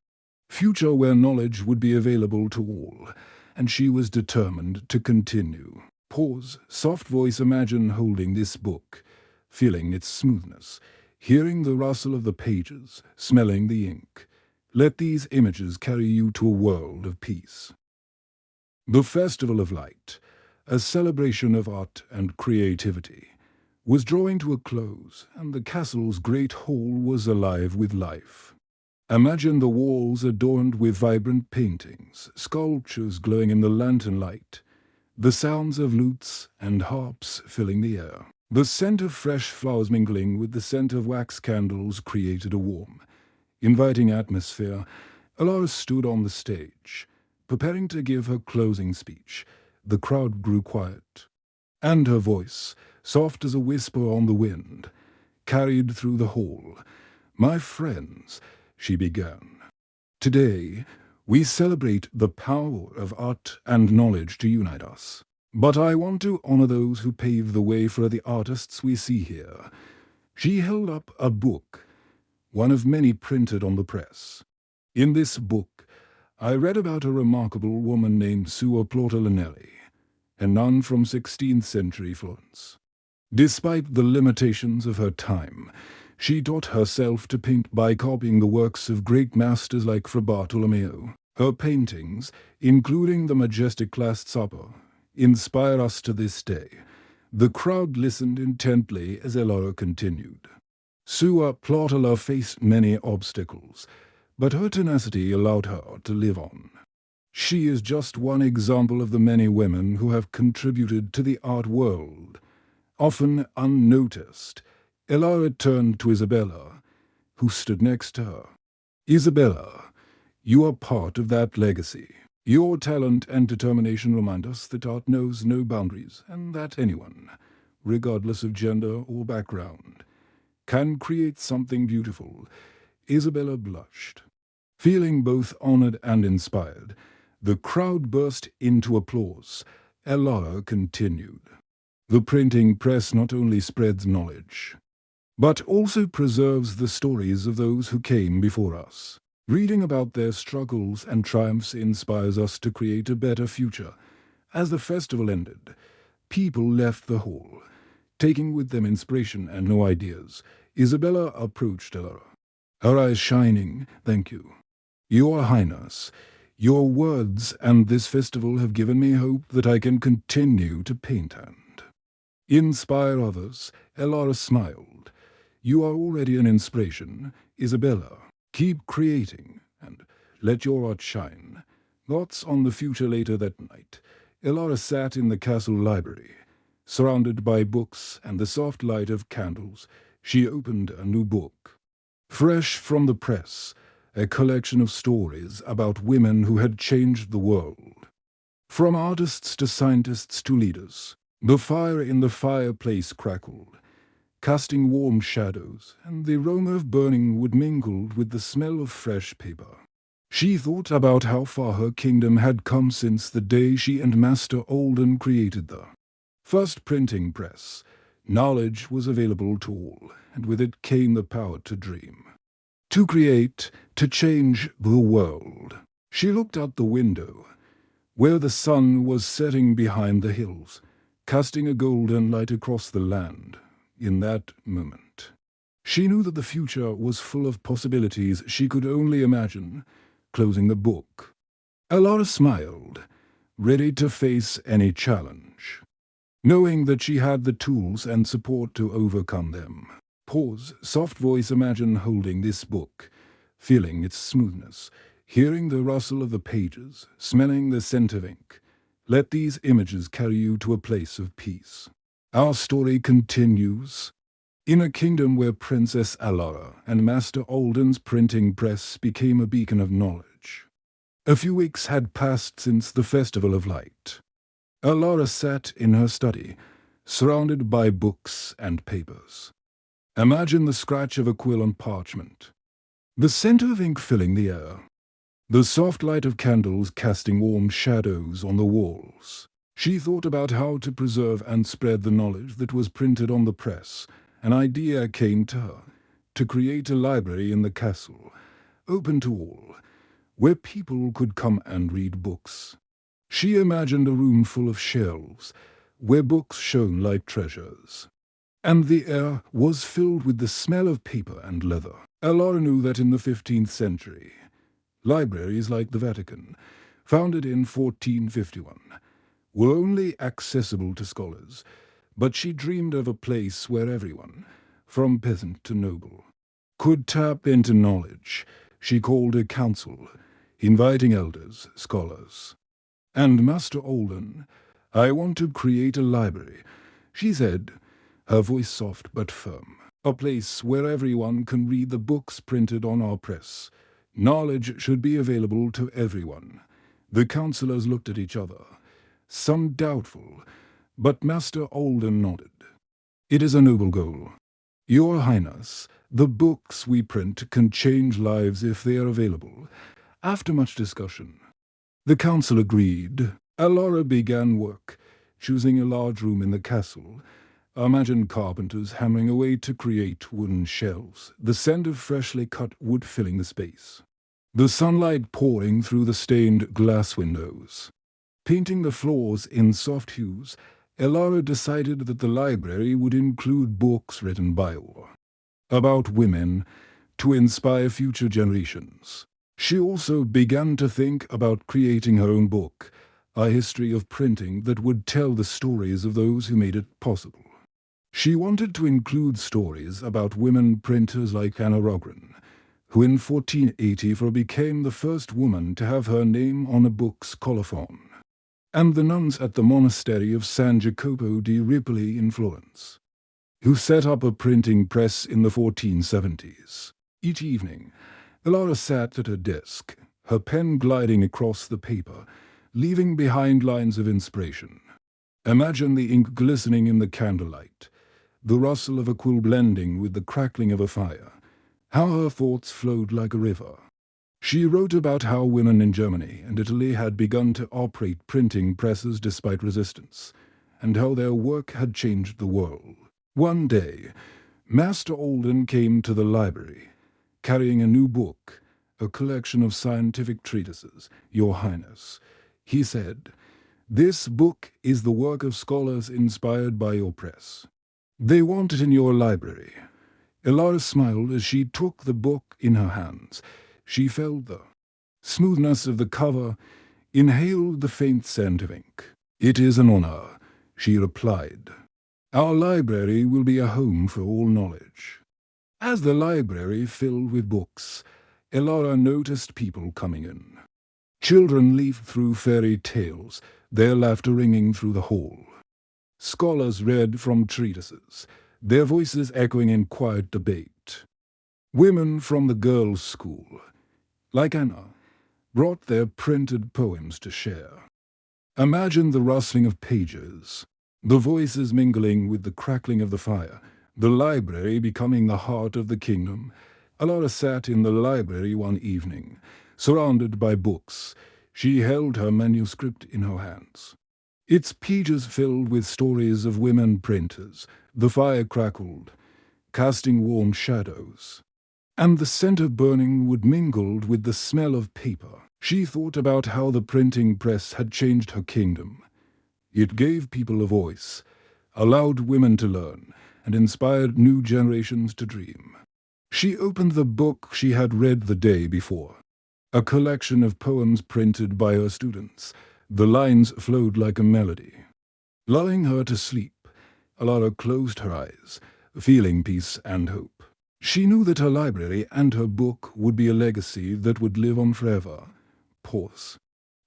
future where knowledge would be available to all, and she was determined to continue. Pause, soft voice, imagine holding this book, feeling its smoothness, hearing the rustle of the pages, smelling the ink. Let these images carry you to a world of peace. The Festival of Light, a celebration of art and creativity, was drawing to a close, and the castle's great hall was alive with life. Imagine the walls adorned with vibrant paintings, sculptures glowing in the lantern light, the sounds of lutes and harps filling the air. The scent of fresh flowers mingling with the scent of wax candles created a warm, inviting atmosphere. Elara stood on the stage, preparing to give her closing speech. The crowd grew quiet, and her voice, soft as a whisper on the wind, carried through the hall. "My friends," she began, "today we celebrate the power of art and knowledge to unite us. But I want to honor those who pave the way for the artists we see here." She held up a book, one of many printed on the press. "In this book, I read about a remarkable woman named Sua Plautolinelli, a nun from 16th century Florence. Despite the limitations of her time, she taught herself to paint by copying the works of great masters like Fra Bartolomeo. Her paintings, including the majestic Last Supper, inspire us to this day." The crowd listened intently as Elara continued. Sua Plautola faced many obstacles, but her tenacity allowed her to live on. She is just one example of the many women who have contributed to the art world. Often unnoticed, Elara turned to Isabella, who stood next to her. "Isabella, you are part of that legacy. Your talent and determination remind us that art knows no boundaries, and that anyone, regardless of gender or background, can create something beautiful." Isabella blushed. Feeling both honored and inspired, the crowd burst into applause. Elara continued. "The printing press not only spreads knowledge, but also preserves the stories of those who came before us. Reading about their struggles and triumphs inspires us to create a better future." As the festival ended, people left the hall, taking with them inspiration and new ideas. Isabella approached Elara, her eyes shining. "Thank you, Your Highness. Your words and this festival have given me hope that I can continue to paint and inspire others." Elara smiled. "You are already an inspiration, Isabella. Keep creating, and let your art shine." Thoughts on the future. Later that night, Elara sat in the castle library, surrounded by books and the soft light of candles. She opened a new book, fresh from the press, a collection of stories about women who had changed the world. From artists to scientists to leaders, the fire in the fireplace crackled, casting warm shadows, and the aroma of burning wood mingled with the smell of fresh paper. She thought about how far her kingdom had come since the day she and Master Alden created the first printing press. Knowledge was available to all, and with it came the power to dream, to create, to change the world. She looked out the window, where the sun was setting behind the hills, casting a golden light across the land. In that moment, she knew that the future was full of possibilities she could only imagine. Closing the book, Elara smiled, ready to face any challenge, knowing that she had the tools and support to overcome them. Pause, soft voice, imagine holding this book, feeling its smoothness, hearing the rustle of the pages, smelling the scent of ink. Let these images carry you to a place of peace. Our story continues. In a kingdom where Princess Elara and Master Alden's printing press became a beacon of knowledge. A few weeks had passed since the Festival of Light. Elara sat in her study, surrounded by books and papers. Imagine the scratch of a quill on parchment, the scent of ink filling the air, the soft light of candles casting warm shadows on the walls. She thought about how to preserve and spread the knowledge that was printed on the press. An idea came to her, to create a library in the castle, open to all, where people could come and read books. She imagined a room full of shelves, where books shone like treasures, and the air was filled with the smell of paper and leather. Elara knew that in the 15th century, libraries like the Vatican, founded in 1451, were only accessible to scholars, but she dreamed of a place where everyone, from peasant to noble, could tap into knowledge. She called a council, inviting elders, scholars, and Master Alden. "I want to create a library," she said, her voice soft but firm. "A place where everyone can read the books printed on our press. Knowledge should be available to everyone." The councillors looked at each other, some doubtful, but Master Alden nodded. "It is a noble goal. Your Highness, the books we print can change lives if they are available." After much discussion, the council agreed. Elara began work, choosing a large room in the castle. Imagine carpenters hammering away to create wooden shelves, the scent of freshly cut wood filling the space, the sunlight pouring through the stained glass windows. Painting the floors in soft hues, Elara decided that the library would include books written by all, about women, to inspire future generations. She also began to think about creating her own book, a history of printing that would tell the stories of those who made it possible. She wanted to include stories about women printers like Anna Rogren, who in 1484 became the first woman to have her name on a book's colophon, and the nuns at the monastery of San Jacopo di Ripoli in Florence, who set up a printing press in the 1470s. Each evening, Elara sat at her desk, her pen gliding across the paper, leaving behind lines of inspiration. Imagine the ink glistening in the candlelight, the rustle of a quill blending with the crackling of a fire. How her thoughts flowed like a river. She wrote about how women in Germany and Italy had begun to operate printing presses despite resistance, and how their work had changed the world. One day, Master Alden came to the library, carrying a new book, a collection of scientific treatises. "Your Highness," he said, "this book is the work of scholars inspired by your press. They want it in your library." Elara smiled as she took the book in her hands. She felt the smoothness of the cover, inhaled the faint scent of ink. "It is an honor," she replied. "Our library will be a home for all knowledge." As the library filled with books, Elara noticed people coming in. Children leafed through fairy tales, their laughter ringing through the hall. Scholars read from treatises, their voices echoing in quiet debate. Women from the girls' school, like Anna, brought their printed poems to share. Imagine the rustling of pages, the voices mingling with the crackling of the fire, the library becoming the heart of the kingdom. Elara sat in the library one evening, surrounded by books. She held her manuscript in her hands. its pages filled with stories of women printers. The fire crackled, casting warm shadows, and the scent of burning wood mingled with the smell of paper. She thought about how the printing press had changed her kingdom. It gave people a voice, allowed women to learn, and inspired new generations to dream. She opened the book she had read the day before, a collection of poems printed by her students. The lines flowed like a melody. Lulling her to sleep, Elara closed her eyes, feeling peace and hope. She knew that her library and her book would be a legacy that would live on forever. Pause.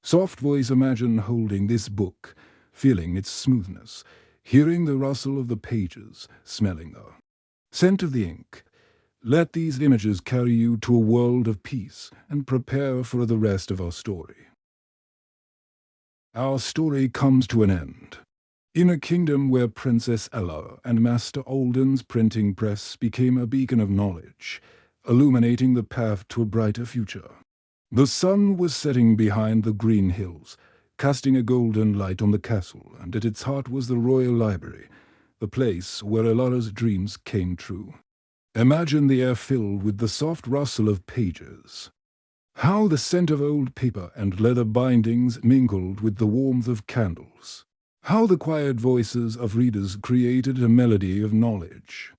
Soft voice, imagine holding this book, feeling its smoothness, hearing the rustle of the pages, smelling the scent of the ink. Let these images carry you to a world of peace and prepare for the rest of our story. Our story comes to an end. In a kingdom where Princess Elara and Master Alden's printing press became a beacon of knowledge, illuminating the path to a brighter future. The sun was setting behind the green hills, casting a golden light on the castle, and at its heart was the royal library, the place where Elara's dreams came true. Imagine the air filled with the soft rustle of pages. How the scent of old paper and leather bindings mingled with the warmth of candles. How the quiet voices of readers created a melody of knowledge.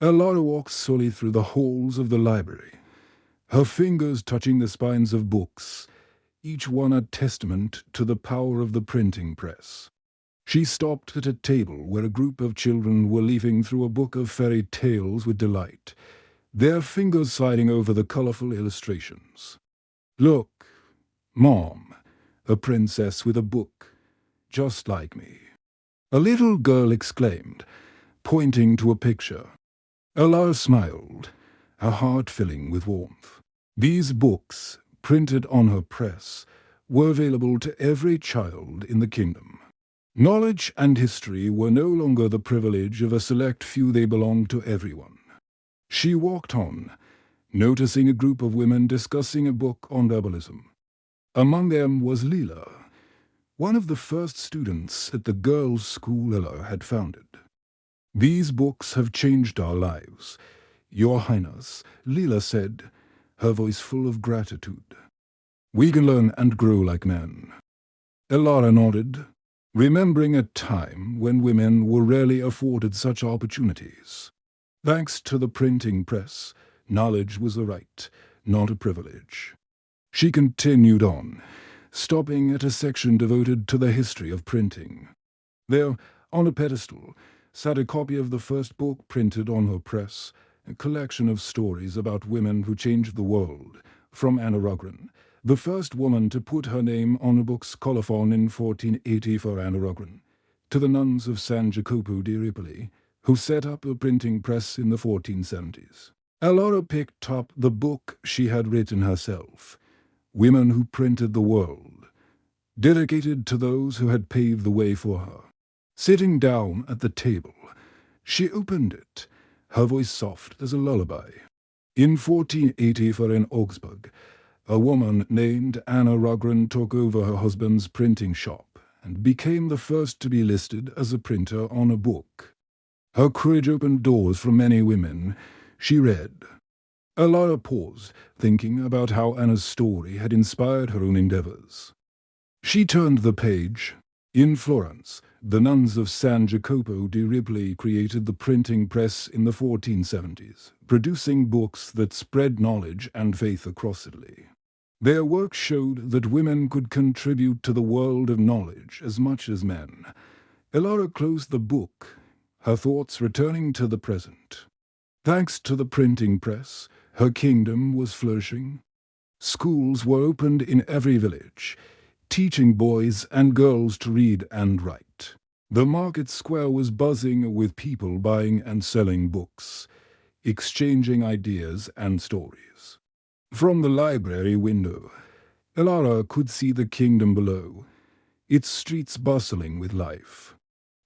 Elara walked slowly through the halls of the library, her fingers touching the spines of books, each one a testament to the power of the printing press. She stopped at a table where a group of children were leafing through a book of fairy tales with delight, their fingers sliding over the colorful illustrations. "Look, Mom, a princess with a book, just like me," a little girl exclaimed, pointing to a picture. Elara smiled, her heart filling with warmth. These books, printed on her press, were available to every child in the kingdom. Knowledge and history were no longer the privilege of a select few, they belonged to everyone. She walked on, noticing a group of women discussing a book on herbalism. Among them was Lila, one of the first students at the girls' school Elara had founded. "These books have changed our lives, Your Highness," Lila said, her voice full of gratitude. "We can learn and grow like men." Elara nodded, remembering a time when women were rarely afforded such opportunities. Thanks to the printing press, knowledge was a right, not a privilege. She continued on, stopping at a section devoted to the history of printing. There, on a pedestal, sat a copy of the first book printed on her press, a collection of stories about women who changed the world, from Anna Rogren, the first woman to put her name on a book's colophon in 1480 for Anna Rogren, to the nuns of San Jacopo di Ripoli, who set up a printing press in the 1470s. Elara picked up the book she had written herself, Women Who Printed the World, dedicated to those who had paved the way for her. Sitting down at the table, she opened it, her voice soft as a lullaby. In 1484 in Augsburg, a woman named Anna Rogren took over her husband's printing shop and became the first to be listed as a printer on a book. Her courage opened doors for many women. She read. Elara paused, thinking about how Anna's story had inspired her own endeavors. She turned the page. In Florence, the nuns of San Jacopo di Ripoli created the printing press in the 1470s, producing books that spread knowledge and faith across Italy. Their work showed that women could contribute to the world of knowledge as much as men. Elara closed the book, her thoughts returning to the present. Thanks to the printing press, her kingdom was flourishing. Schools were opened in every village, teaching boys and girls to read and write. The market square was buzzing with people buying and selling books, exchanging ideas and stories. From the library window, Elara could see the kingdom below, its streets bustling with life.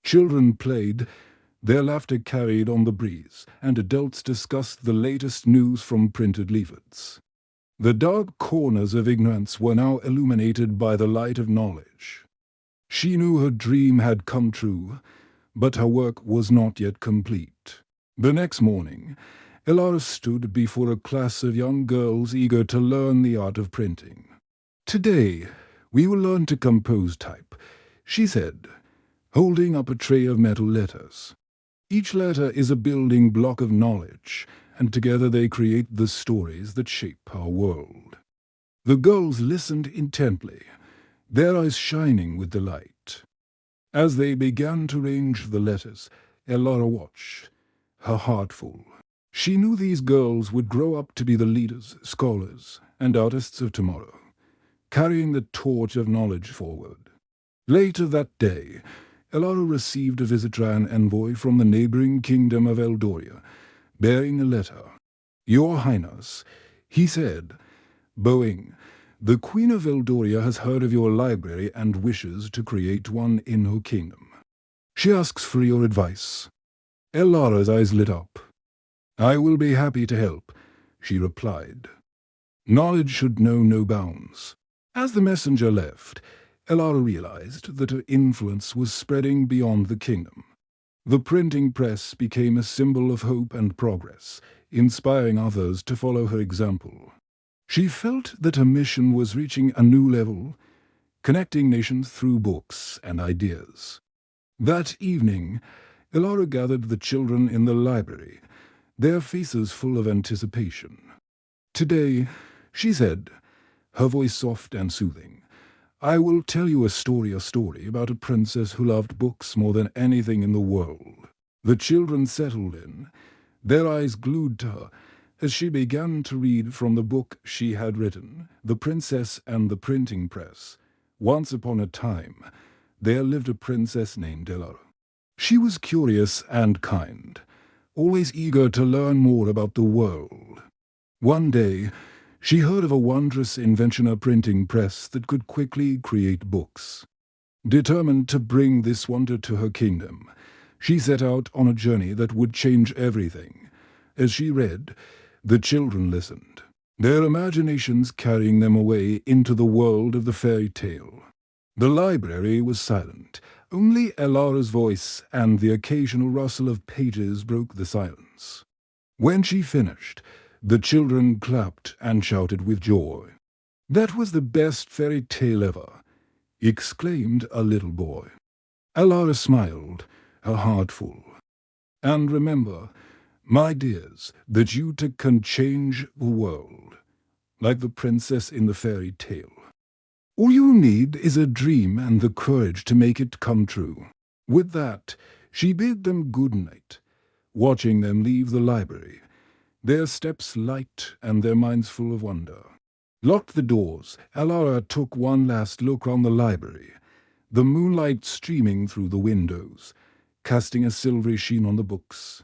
Children played, their laughter carried on the breeze, and adults discussed the latest news from printed leaflets. The dark corners of ignorance were now illuminated by the light of knowledge. She knew her dream had come true, but her work was not yet complete. The next morning, Elara stood before a class of young girls eager to learn the art of printing. "Today, we will learn to compose type," she said, holding up a tray of metal letters. "Each letter is a building block of knowledge, and together they create the stories that shape our world." The girls listened intently, their eyes shining with delight. As they began to arrange the letters, Elara watched, her heart full. She knew these girls would grow up to be the leaders, scholars, and artists of tomorrow, carrying the torch of knowledge forward. Later that day, Elara received a visitor and envoy from the neighboring kingdom of Eldoria, bearing a letter. "Your Highness," he said, bowing, "the Queen of Eldoria has heard of your library and wishes to create one in her kingdom. She asks for your advice." Elara's eyes lit up. "I will be happy to help," she replied. Knowledge should know no bounds. As the messenger left, Elara realized that her influence was spreading beyond the kingdom. The printing press became a symbol of hope and progress, inspiring others to follow her example. She felt that her mission was reaching a new level, connecting nations through books and ideas. That evening, Elara gathered the children in the library, their faces full of anticipation. "Today," she said, her voice soft and soothing, "I will tell you a story about a princess who loved books more than anything in the world." The children settled in, their eyes glued to her, as she began to read from the book she had written, The Princess and the Printing Press. Once upon a time, there lived a princess named Elara. She was curious and kind, always eager to learn more about the world. One day, she heard of a wondrous invention, a printing press that could quickly create books. Determined to bring this wonder to her kingdom, she set out on a journey that would change everything. As she read, the children listened, their imaginations carrying them away into the world of the fairy tale. The library was silent. Only Elara's voice and the occasional rustle of pages broke the silence. When she finished, the children clapped and shouted with joy. "That was the best fairy tale ever," exclaimed a little boy. Elara smiled, her heart full. "And remember, my dears, that you too can change the world, like the princess in the fairy tale. All you need is a dream and the courage to make it come true." With that, she bid them good night, watching them leave the library, their steps light and their minds full of wonder. Locked the doors, Elara took one last look round the library, the moonlight streaming through the windows, casting a silvery sheen on the books.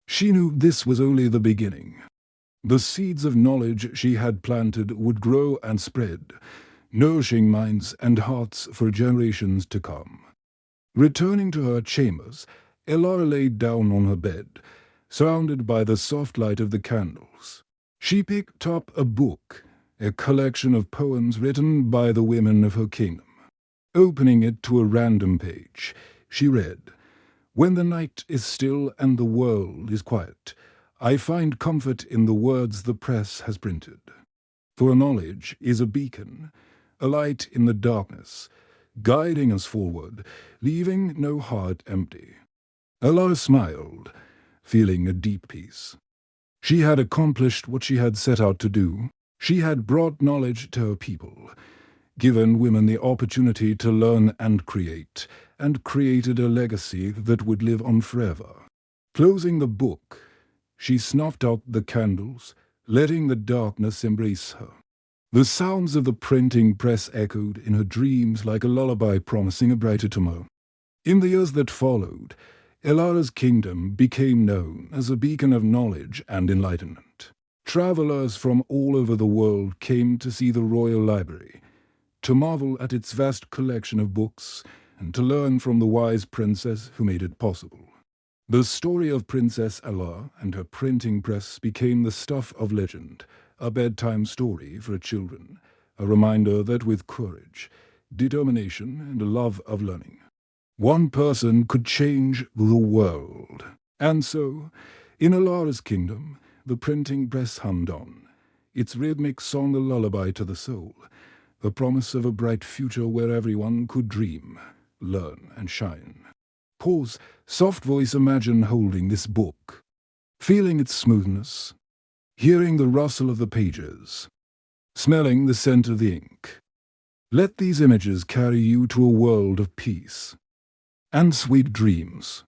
She knew this was only the beginning. The seeds of knowledge she had planted would grow and spread, nourishing minds and hearts for generations to come. Returning to her chambers, Elara lay down on her bed, surrounded by the soft light of the candles. She picked up a book, a collection of poems written by the women of her kingdom. Opening it to a random page, she read, "When the night is still and the world is quiet, I find comfort in the words the press has printed. For knowledge is a beacon, a light in the darkness, guiding us forward, leaving no heart empty." Elara smiled, feeling a deep peace. She had accomplished what she had set out to do. She had brought knowledge to her people, given women the opportunity to learn and created a legacy that would live on forever. Closing the book, she snuffed out the candles, letting the darkness embrace her. The sounds of the printing press echoed in her dreams like a lullaby promising a brighter tomorrow. In the years that followed, Elara's kingdom became known as a beacon of knowledge and enlightenment. Travelers from all over the world came to see the royal library, to marvel at its vast collection of books, and to learn from the wise princess who made it possible. The story of Princess Elara and her printing press became the stuff of legend, a bedtime story for children, a reminder that with courage, determination, and a love of learning. One person could change the world. And so, in Elara's kingdom, the printing press hummed on, its rhythmic song a lullaby to the soul, the promise of a bright future where everyone could dream, learn, and shine. Pause, soft voice, imagine holding this book, feeling its smoothness, hearing the rustle of the pages, smelling the scent of the ink. Let these images carry you to a world of peace and sweet dreams.